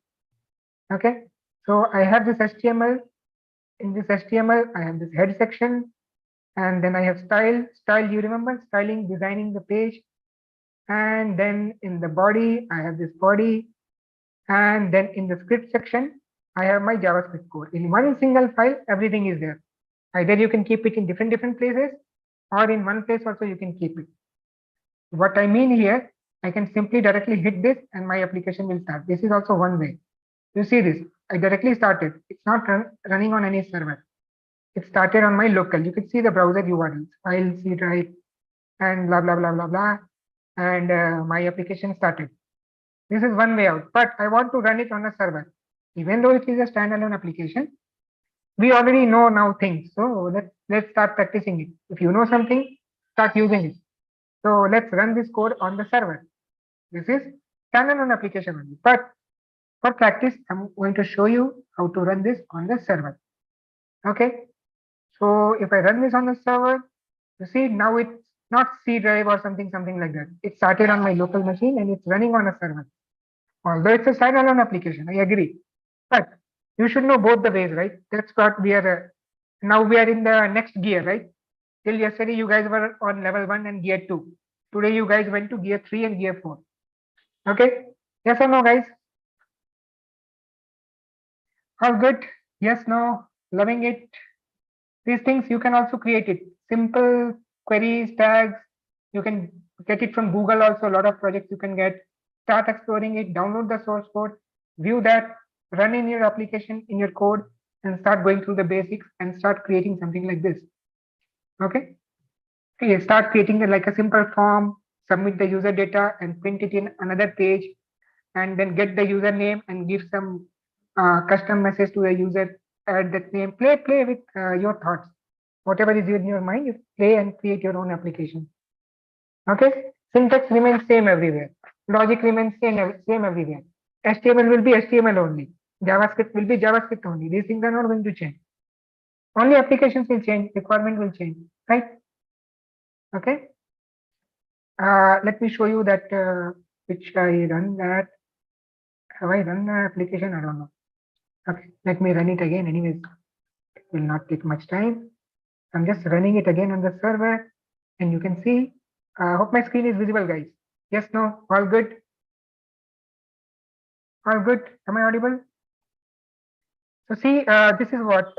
Okay, so I have this HTML. In this HTML, I have this head section, and then I have style. Style, you remember styling, designing the page. And then in the body, I have this body. And then in the script section, I have my JavaScript code. In one single file, everything is there. Either you can keep it in different places, or in one place also you can keep it. What I mean here, I can simply directly hit this and my application will start. This is also one way. You see this, I directly started. It's not running on any server. It started on my local. You can see the browser URLs, file, C drive, and blah, blah, blah, blah, blah. And my application started. This is one way out, but I want to run it on a server. Even though it is a standalone application, we already know now things. So let's start practicing it. If you know something, start using it. So let's run this code on the server. This is standalone application only. But for practice, I'm going to show you how to run this on the server. Okay. So if I run this on the server, you see now it's not C drive or something like that. It started on my local machine and it's running on a server. Although it's a standalone application, I agree. But you should know both the ways, right? That's what we are. Now we are in the next gear, right? Till yesterday, you guys were on level 1 and gear 2. Today, you guys went to gear 3 and gear 4. Okay? Yes or no, guys? All good? Yes, no? Loving it? These things you can also create it. Simple queries, tags. You can get it from Google also. A lot of projects you can get. Start exploring it. Download the source code. View that. Run in your application, in your code, and start going through the basics and start creating something like this. Okay? Okay, start creating like a simple form, submit the user data and print it in another page, and then get the username and give some custom message to the user, add that name, play with your thoughts. Whatever is in your mind, you play and create your own application. Okay, syntax remains same everywhere. Logic remains same everywhere. HTML will be HTML only. JavaScript will be JavaScript only. These things are not going to change. Only applications will change, requirement will change, right? Okay. Let me show you that which I run that. Have I run the application? I don't know. Okay, let me run it again. Anyways, it will not take much time. I'm just running it again on the server, and you can see. Hope my screen is visible, guys. Yes, no, all good. All good. Am I audible? So see, this is what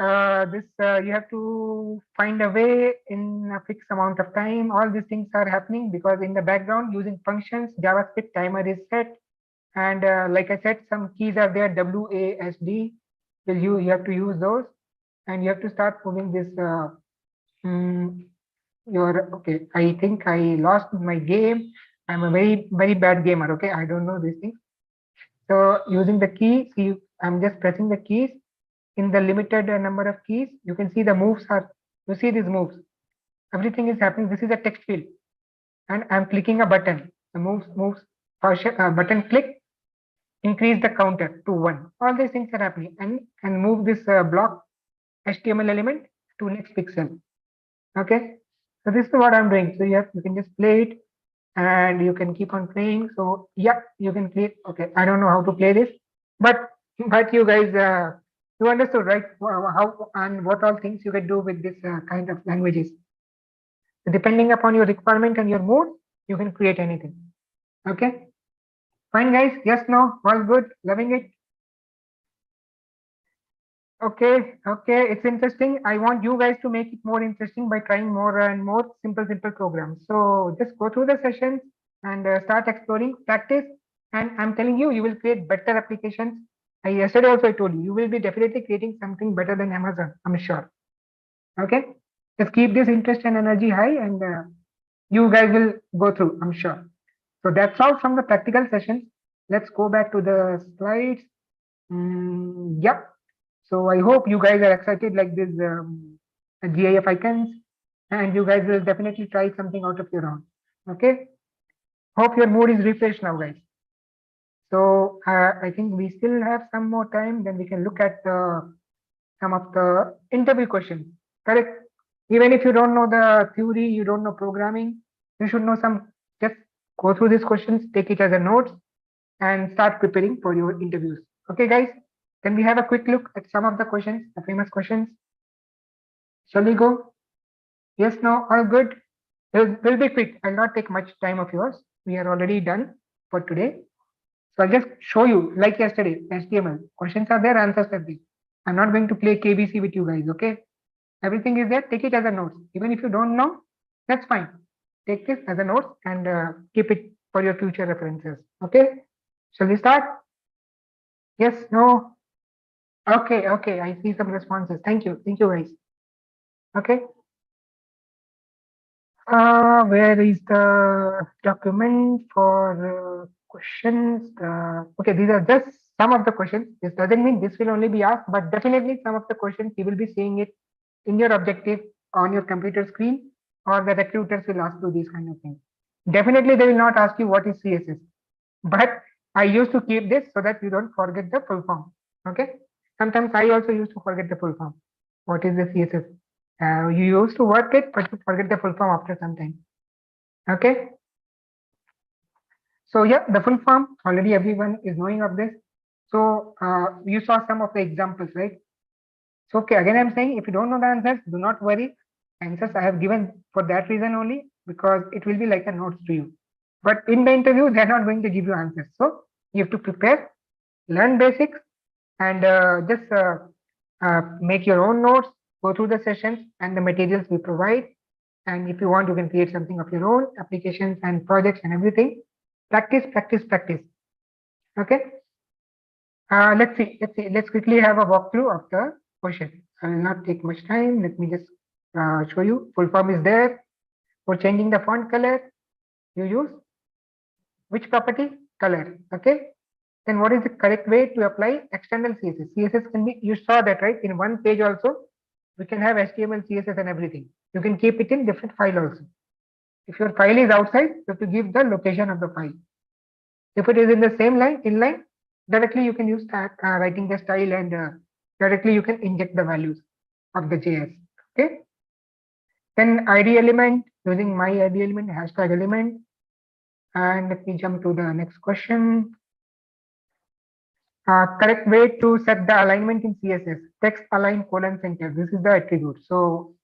this you have to find a way in a fixed amount of time. All these things are happening because in the background using functions, JavaScript timer is set. And like I said, some keys are there, WASD. You have to use those, and you have to start moving this. Your okay. I think I lost my game. I'm a very bad gamer. Okay, I don't know these things. So using the key, see, I'm just pressing the keys in the limited number of keys. You can see the moves are. You see these moves. Everything is happening. This is a text field, and I'm clicking a button. The moves. Button click, increase the counter to 1. All these things are happening, and move this block HTML element to next pixel. Okay, so this is what I'm doing. So you can just play it, and you can keep on playing. So yeah, you can play. Okay, I don't know how to play this, but you guys you understood, right? How and what all things you can do with this kind of languages. So depending upon your requirement and your mood, you can create anything. Okay. Fine, guys. Yes, no, all good. Loving it. Okay, it's interesting. I want you guys to make it more interesting by trying more and more simple programs. So just go through the sessions and start exploring, practice. And I'm telling you, you will create better applications. Yesterday also I told you, you will be definitely creating something better than Amazon, I'm sure. Okay, just keep this interest and energy high, and you guys will go through, I'm sure. So that's all from the practical sessions. Let's go back to the slides. Yep. So I hope you guys are excited like this GIF icons, and you guys will definitely try something out of your own. Okay. Hope your mood is refreshed now, guys. So I think we still have some more time. Then we can look at some of the interview questions. Correct. Even if you don't know the theory, you don't know programming, you should know some. Just go through these questions, take it as a notes, and start preparing for your interviews. Okay, guys. Can we have a quick look at some of the questions, the famous questions? Shall we go? Yes, no, all good. We'll be quick. I'll not take much time of yours. We are already done for today. So I'll just show you, like yesterday, HTML. Questions are there, answers are there. I'm not going to play KBC with you guys, okay? Everything is there. Take it as a note. Even if you don't know, that's fine. Take this as a note and keep it for your future references. Okay? Shall we start? Yes, no. Okay, okay. I see some responses. Thank you. Thank you, guys. Okay. Where is the document for questions? Okay, these are just some of the questions. This doesn't mean this will only be asked, but definitely some of the questions you will be seeing it in your objective on your computer screen, or the recruiters will ask you these kind of things. Definitely, they will not ask you what is CSS, but I used to keep this so that you don't forget the full form. Okay. Sometimes I also used to forget the full form. What is the CSS? You used to work it, but you forget the full form after some time. Okay. So yeah, the full form, already everyone is knowing of this. So you saw some of the examples, right? So okay, again I'm saying if you don't know the answers, do not worry. Answers I have given for that reason only, because it will be like a notes to you. But in the interview, they're not going to give you answers. So you have to prepare, learn basics, and just make your own notes, go through the sessions and the materials we provide. And if you want, you can create something of your own applications and projects and everything. Practice, practice, practice. Okay. Let's see. Let's quickly have a walkthrough of the question. I will not take much time. Let me just show you. Full form is there. For changing the font color, you use which property? Color. Okay. Then what is the correct way to apply external CSS? CSS can be, you saw that, right? In one page also, we can have HTML, CSS and everything. You can keep it in different file also. If your file is outside, you have to give the location of the file. If it is in the same line, inline, directly you can use that writing the style, and directly you can inject the values of the JS. Okay. Then ID element, using my ID element, hashtag element. And let me jump to the next question. Correct way to set the alignment in CSS, text align colon center. This is the attribute. So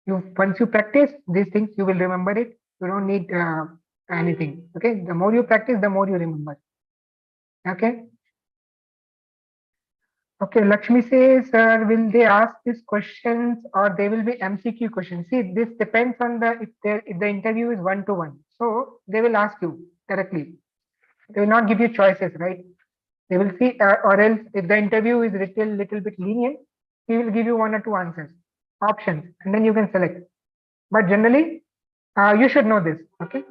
once you practice these things, you will remember it. You don't need anything. Okay. The more you practice, the more you remember. Okay. Okay, Lakshmi says, will they ask these questions or they will be MCQ questions? See, this depends on the if the interview is one-to-one. So they will ask you directly. They will not give you choices, right? They will see, or else if the interview is little bit lenient, he will give you one or two answers, options, and then you can select. But generally, you should know this, okay?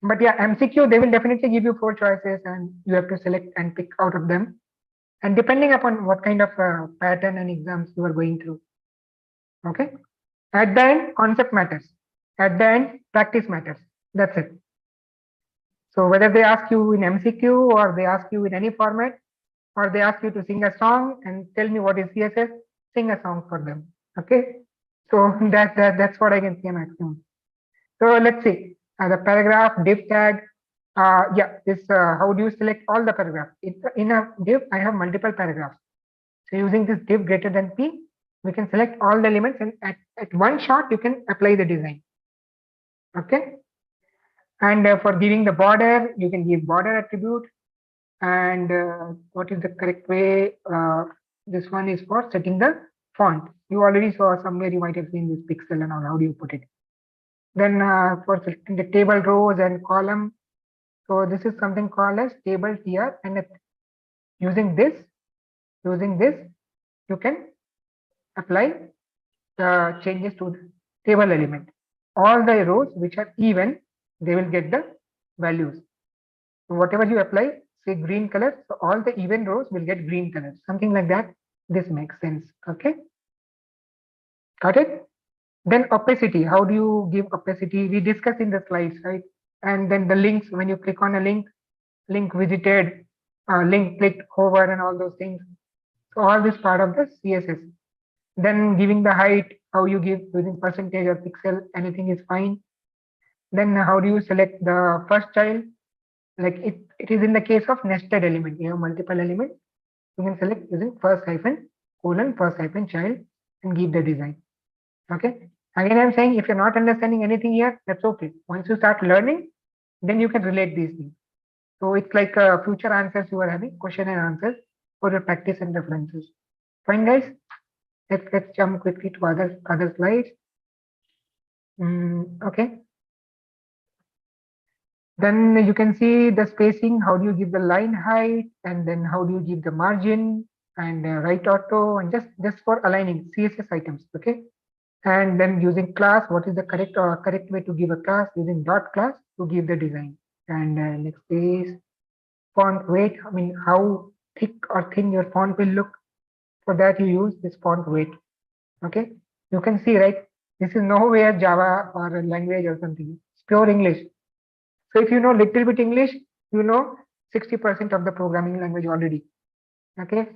But yeah, MCQ, they will definitely give you 4 choices and you have to select and pick out of them. And depending upon what kind of pattern and exams you are going through. Okay. At the end, concept matters. At the end, practice matters. That's it. So whether they ask you in MCQ or they ask you in any format, or they ask you to sing a song and tell me what is CSS, sing a song for them. Okay. So that's what I can say maximum. So let's see. The paragraph, div tag. Yeah, this how do you select all the paragraphs? In a div, I have multiple paragraphs. So using this div greater than p, we can select all the elements, and at one shot you can apply the design. Okay. And for giving the border, you can give border attribute. And what is the correct way? This one is for setting the font. You already saw somewhere, you might have seen this pixel and all. How do you put it? Then for selecting the table rows and column. So this is something called as table TR, and using this, you can apply the changes to the table element. All the rows which are even, they will get the values. So whatever you apply, say green color, so all the even rows will get green color, something like that. This makes sense. Okay. Got it? Then opacity. How do you give opacity? We discussed in the slides, right? And then the links, when you click on a link visited, link clicked over, and all those things. So all this part of the CSS. Then giving the height, how you give using percentage or pixel, anything is fine. Then how do you select the first child? Like it is in the case of nested element, you have multiple elements. you can select using first hyphen colon first hyphen child and give the design. Okay. Again, I'm saying if you're not understanding anything here, that's okay. Once you start learning, then you can relate these things. So it's like future answers you are having, question and answers for your practice and references. Fine, guys. Let's jump quickly to other slides. Okay. Then you can see the spacing. How do you give the line height, and then how do you give the margin and right auto, and just for aligning CSS items. Okay. And then using class, what is the correct way to give a class, using dot class to give the design. And next is font weight. I mean, how thick or thin your font will look. For that, you use this font weight. Okay, you can see, right? This is nowhere Java or a language or something. It's pure English. So if you know little bit English, you know 60% of the programming language already. Okay.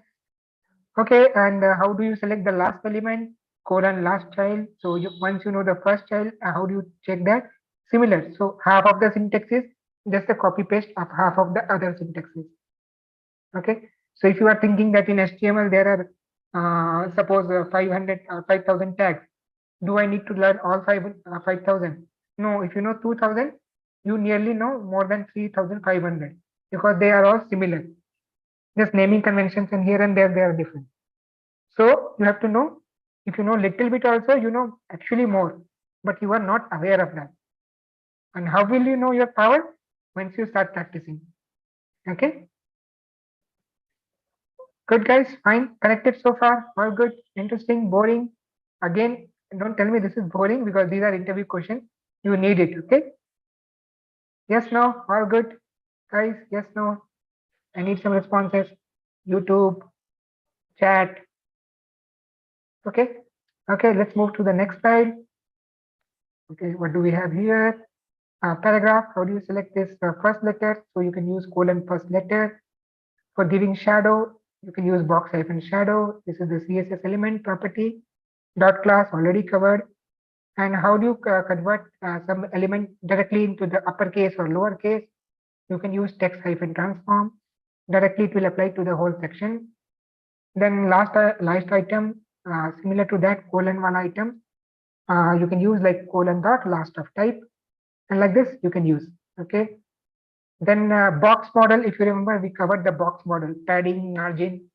Okay, and how do you select the last element, colon last child? So once you know the first child, how do you check that? Similar. So half of the syntax is just a copy paste of half of the other syntaxes. Okay. So if you are thinking that in HTML there are suppose 500 or 5,000 tags, do I need to learn all 5,000? No. If you know 2,000, you nearly know more than 3,500 because they are all similar. Just naming conventions and here and there they are different. So you have to know, if you know little bit also, you know actually more, but you are not aware of that. And how will you know your power? Once you start practicing. Okay. Good guys, fine. Connected so far. All good. Interesting. Boring. Again, don't tell me this is boring because these are interview questions. You need it. Okay. Yes, no. All good. Guys, yes, no. I need some responses. YouTube, chat. Okay. Okay, let's move to the next slide. Okay, what do we have here? Paragraph, how do you select this first letter? So you can use colon first letter. For giving shadow, you can use box hyphen shadow. This is the CSS element property. Dot class already covered. And how do you convert some element directly into the uppercase or lowercase? You can use text hyphen transform. Directly it will apply to the whole section. Then last item, similar to that colon one item, you can use like colon dot last of type. And like this you can use. Okay. Then box model, if you remember, we covered the box model, padding, margin.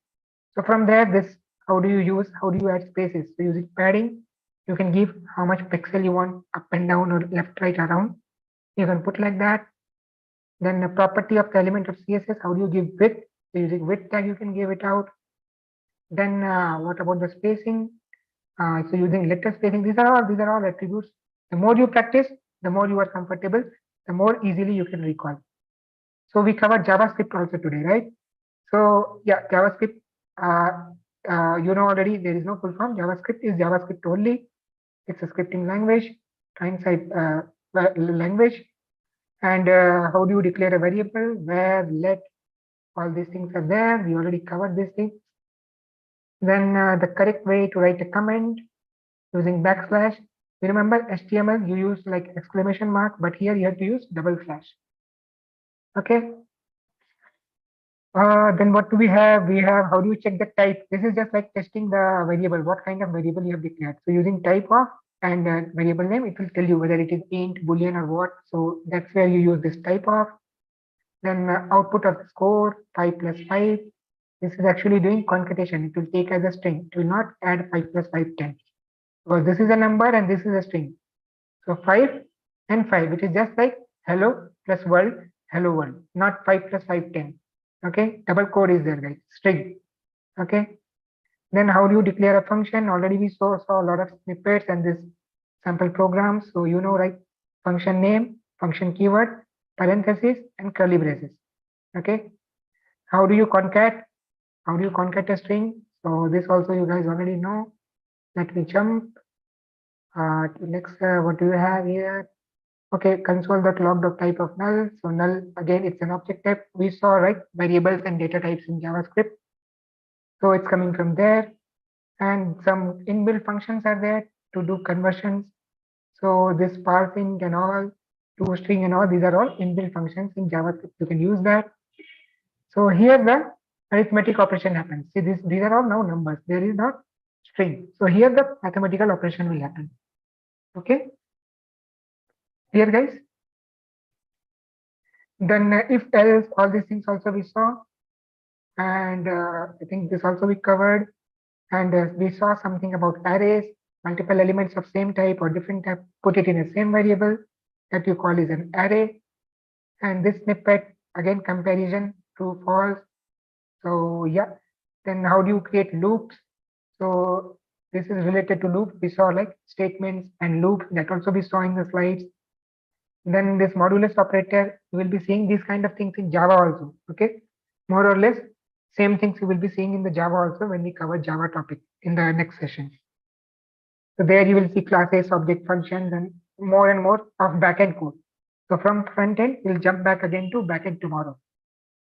So from there, this, how do you add spaces? So using padding, you can give how much pixel you want up and down or left, right, around. You can put like that. Then the property of the element of CSS, how do you give width? So using width tag, you can give it out. Then what about the spacing? So using letter spacing, these are all attributes. The more you practice, the more you are comfortable, the more easily you can recall. So we covered JavaScript also today, right? So yeah, JavaScript, you know already there is no full form. JavaScript is JavaScript only. It's a scripting language, client-side language. And how do you declare a variable? Where, let, all these things are there. We already covered these things. Then the correct way to write a comment using backslash. You remember HTML, you use like exclamation mark, but here you have to use double slash. Okay. Then what do we have? We have, how do you check the type? This is just like testing the variable, what kind of variable you have declared. So using type of and variable name, it will tell you whether it is int, boolean or what. So that's where you use this type of. Then output of the score, 5 plus 5. This is actually doing concatenation. It will take as a string. It will not add 5 plus 5, 10. Because this is a number and this is a string. So 5 and 5, which is just like hello plus world, hello world, not 5 plus 5, 10. Okay, double code is there, guys, string. Okay, then how do you declare a function? Already we saw a lot of snippets and this sample programs. So you know, right? Function name, function keyword, parenthesis, and curly braces. Okay, how do you concat? How do you concat a string? So this also you guys already know. Let me jump to next. What do you have here? Okay, console.log type of null. So null, again, it's an object type. We saw, right, variables and data types in JavaScript. So it's coming from there. And some inbuilt functions are there to do conversions. So this parsing and all, toString and all, these are all inbuilt functions in JavaScript. You can use that. So here the arithmetic operation happens. See, these are all now numbers. There is not string. So here the mathematical operation will happen. Okay. Here, guys. Then if else, all these things also we saw, and I think this also we covered, and we saw something about arrays, multiple elements of same type or different type, put it in a same variable that you call is an array, and this snippet again comparison true false. So yeah, then how do you create loops? So this is related to loop. We saw like statements and loops that also we saw in the slides. Then this modulus operator, you will be seeing these kind of things in Java also. Okay, more or less same things you will be seeing in the Java also when we cover Java topic in the next session. So there you will see classes, object functions, and more of backend code. So from front end, we'll jump back again to backend tomorrow.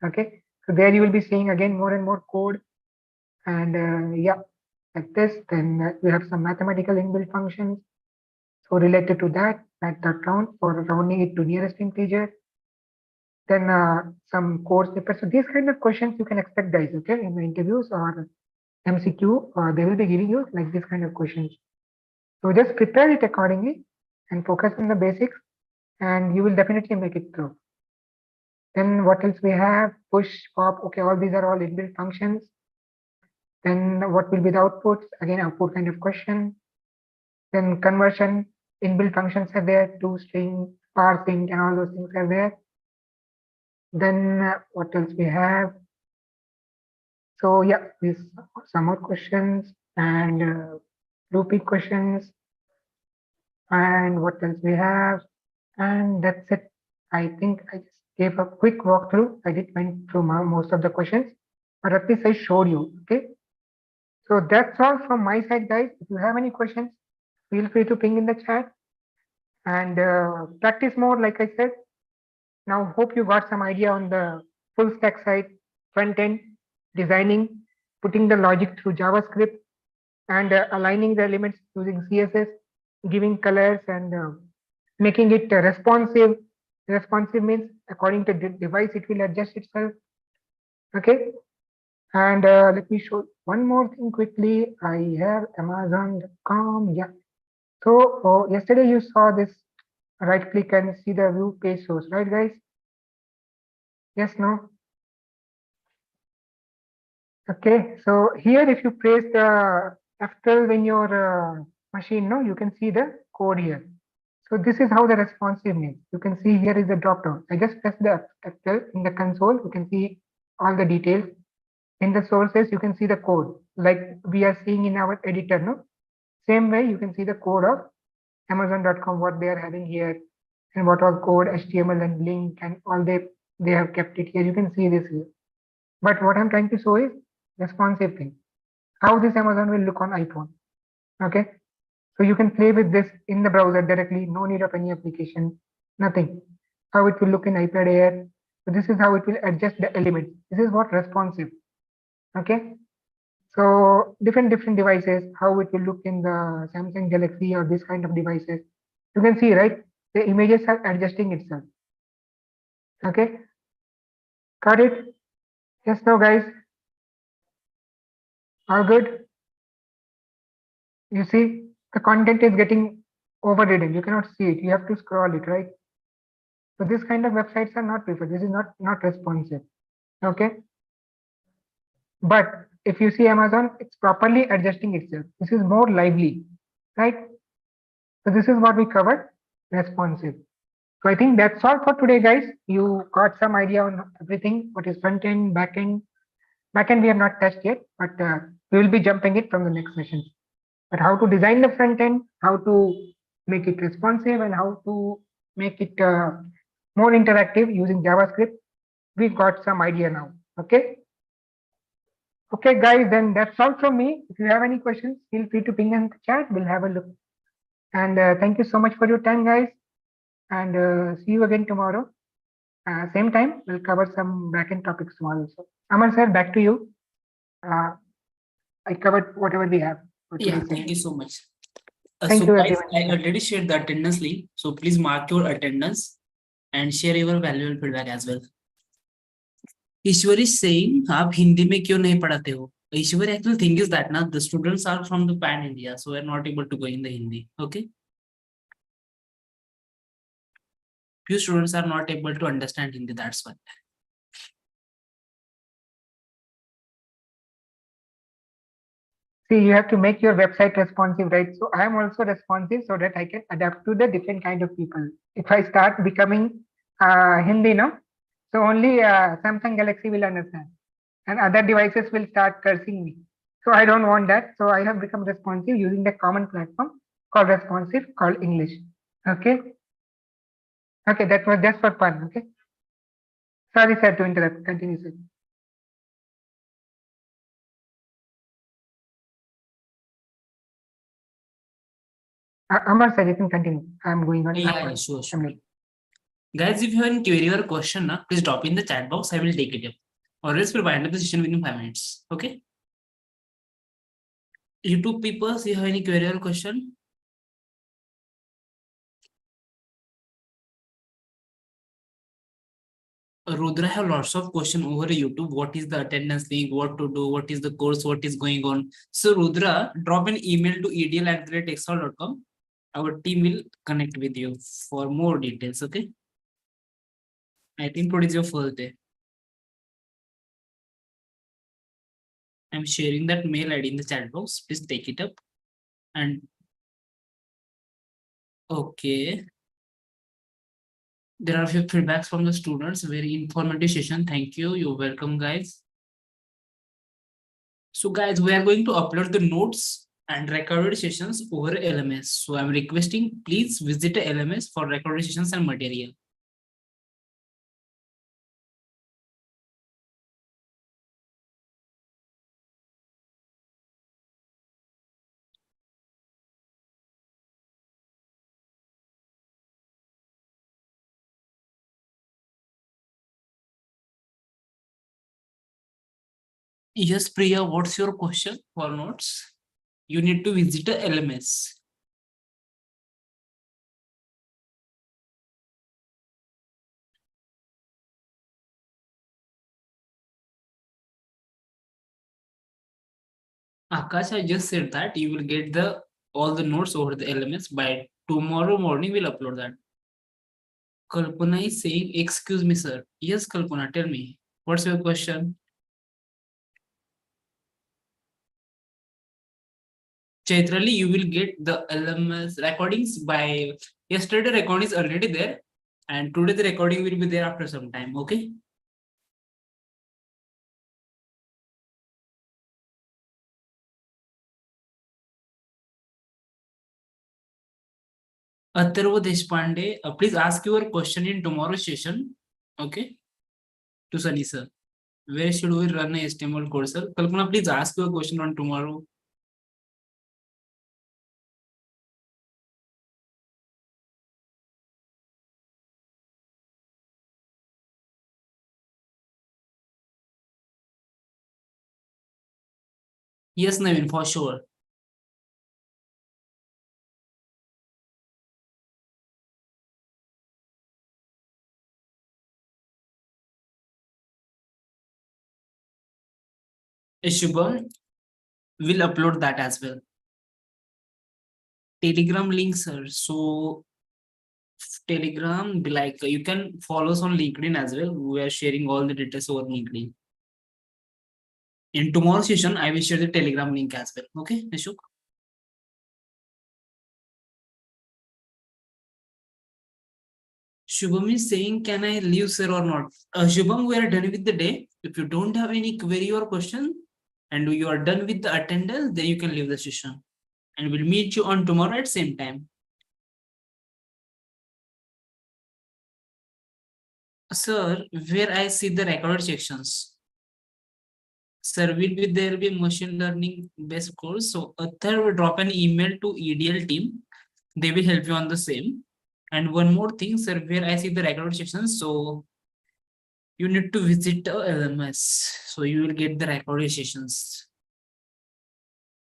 Okay, so there you will be seeing again more and more code, and yeah, like this. Then we have some mathematical inbuilt functions. So related to that, the count for rounding it to nearest integer. Then some code snippets. So these kind of questions you can expect, guys. Okay, in the interviews or MCQ, they will be giving you like this kind of questions. So just prepare it accordingly and focus on the basics, and you will definitely make it through. Then what else we have? Push, pop. Okay, all these are all inbuilt functions. Then what will be the outputs? Again, output kind of question. Then conversion, inbuilt functions are there, to string, parsing, and all those things are there. Then what else we have? So yeah, these some more questions and loopy questions. And what else we have? And that's it. I think I just gave a quick walkthrough. I did went through most of the questions, but at least I showed you. Okay. So that's all from my side, guys. If you have any questions, feel free to ping in the chat and practice more. Like I said, now hope you got some idea on the full stack side, front end, designing, putting the logic through JavaScript, and aligning the elements using CSS, giving colors, and making it responsive. Responsive means according to the device, it will adjust itself. Okay. And let me show one more thing quickly. I have Amazon.com. Yeah. So yesterday you saw this, right click and see the view page source, right, guys? Yes, no? Okay. So here, if you press the F12 in your machine, no, you can see the code here. So this is how the responsive means. You can see here is the drop down. I just press the F12 in the console. You can see all the details. In the sources, you can see the code like we are seeing in our editor. No, same way you can see the code of Amazon.com, what they are having here, and what all code, HTML and link, and all they have kept it here. You can see this here. But what I'm trying to show is responsive thing. How this Amazon will look on iPhone. Okay, so you can play with this in the browser directly. No need of any application. Nothing. How it will look in iPad Air. So this is how it will adjust the elements. This is what responsive. Okay, so different devices, how it will look in the Samsung Galaxy or this kind of devices. You can see, right? The images are adjusting itself. Okay, got it? Yes, no, guys. All good? You see, the content is getting overridden. You cannot see it. You have to scroll it, right? So this kind of websites are not preferred. This is not responsive. Okay. But if you see Amazon, it's properly adjusting itself. This is more lively, right? So this is what we covered, responsive. So I think that's all for today, guys. You got some idea on everything, what is front end, back end. Back end we have not touched yet, but we will be jumping it from the next session. But how to design the front end, how to make it responsive, and how to make it more interactive using JavaScript, we've got some idea now. Okay. Okay, guys, then that's all from me. If you have any questions, feel free to ping in the chat. We'll have a look. And thank you so much for your time, guys. And see you again tomorrow. Same time, we'll cover some backend topics tomorrow. So, Amar sir, back to you. I covered whatever we have. Yeah, thank you so much. Thank So you, guys, everyone. I already shared the attendance link. So please mark your attendance and share your valuable feedback as well. Ishwar is saying आप हिंदी में क्यों नहीं पढ़ाते हो? Ishwar, actual thing is that now the students are from the pan India, so we're not able to go in the Hindi. Okay, few students are not able to understand Hindi. That's why. See, you have to make your website responsive, right? So I am also responsive so that I can adapt to the different kind of people. If I start becoming Hindi, no, so only Samsung Galaxy will understand, and other devices will start cursing me. So I don't want that. So I have become responsive using the common platform called responsive, called English. Okay. Okay, that was just for fun. Okay. Sorry, sir, to interrupt. Continue, sir. Amar, sir, you can continue. I'm going on. Yeah, sure, sure. Guys, if you have any query or question, please drop in the chat box. I will take it up. Or else we'll wind up the session within 5 minutes. Okay. YouTube people, if you have any query or question? Rudra have lots of question over YouTube. What is the attendance link? What to do? What is the course? What is going on? So Rudra, drop an email to edl@excelr.com. Our team will connect with you for more details. Okay. I think today is your first day. I'm sharing that mail ID in the chat box. Please take it up. And okay. There are a few feedbacks from the students. Very informative session. Thank you. You're welcome, guys. So guys, we are going to upload the notes and recorded sessions over LMS. So I'm requesting, please visit the LMS for recorded sessions and material. Yes, Priya, what's your question for notes? You need to visit the LMS. Akash, I just said that you will get the all the notes over the LMS by tomorrow morning. We'll upload that. Kalpana is saying, excuse me, sir. Yes, Kalpana, tell me. What's your question? Chaitrali, you will get the LMS recordings by yesterday. Recording is already there, and today the recording will be there after some time. Okay. Atharva Deshpande, please ask your question in tomorrow's session. Okay. To Sunny sir. Where should we run a HTML code, sir? Kalpana, please ask your question on tomorrow. Yes, Navin, for sure. Shubham will upload that as well. Telegram link, sir. So Telegram, like you can follow us on LinkedIn as well. We are sharing all the details over LinkedIn. In tomorrow's session, I will share the Telegram link as well. Okay, Ashok? Shubham is saying, can I leave, sir, or not? Shubham, we are done with the day. If you don't have any query or question and you are done with the attendance, then you can leave the session. And we'll meet you on tomorrow at same time. Sir, where I see the recorded sections. Sir, there will be a machine learning based course. So Athar will drop an email to EDL team. They will help you on the same. And one more thing, sir, where I see the recorded sections. So you need to visit the LMS. So you will get the recorded sessions.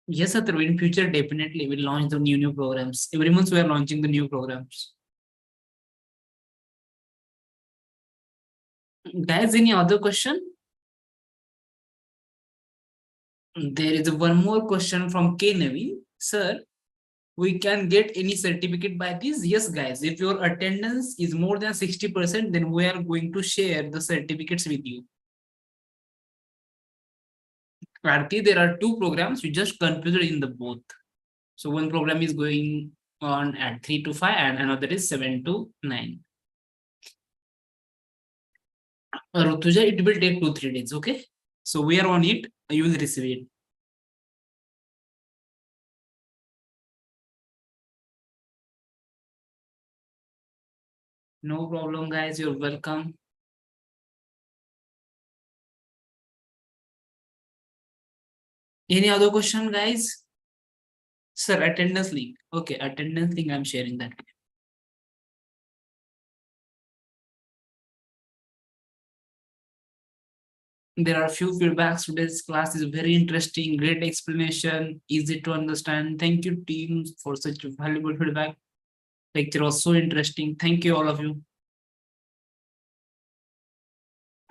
Yes, sir, in future, definitely we'll launch the new programs. Every month we are launching the new programs. Guys, any other question? There is one more question from K Naveen. Sir, we can get any certificate by this? Yes, guys. If your attendance is more than 60%, then we are going to share the certificates with you. Karti, there are two programs. You just confused in the both. So one program is going on at 3 to 5 and another is 7 to 9. Rutuja, it will take 2-3 days. Okay. So we are on it. You will receive it. No problem, guys. You're welcome. Any other question, guys? Sir, attendance link. Okay, attendance link. I'm sharing that. There are few feedbacks. Today's class is very interesting. Great explanation. Easy to understand. Thank you, team, for such valuable feedback. Lecture was so interesting. Thank you, all of you.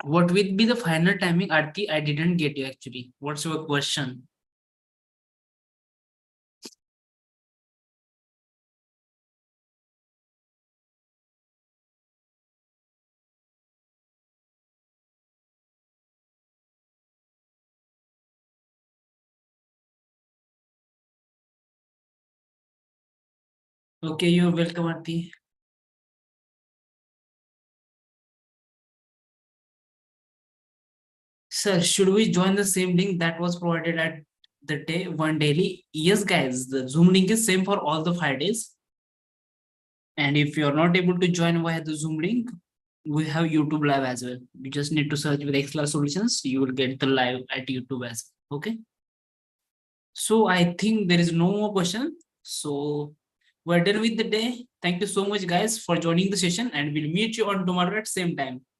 What will be the final timing, Arti? I didn't get you actually. What's your question? Okay, you're welcome, Arti. Sir, should we join the same link that was provided at the day one daily? Yes, guys, the Zoom link is same for all the 5 days. And if you're not able to join via the Zoom link, we have YouTube live as well. You just need to search with ExcelR solutions. You will get the live at YouTube as well. Okay. So I think there is no more question. So we're done with the day. Thank you so much, guys, for joining the session, and we'll meet you on tomorrow at same time.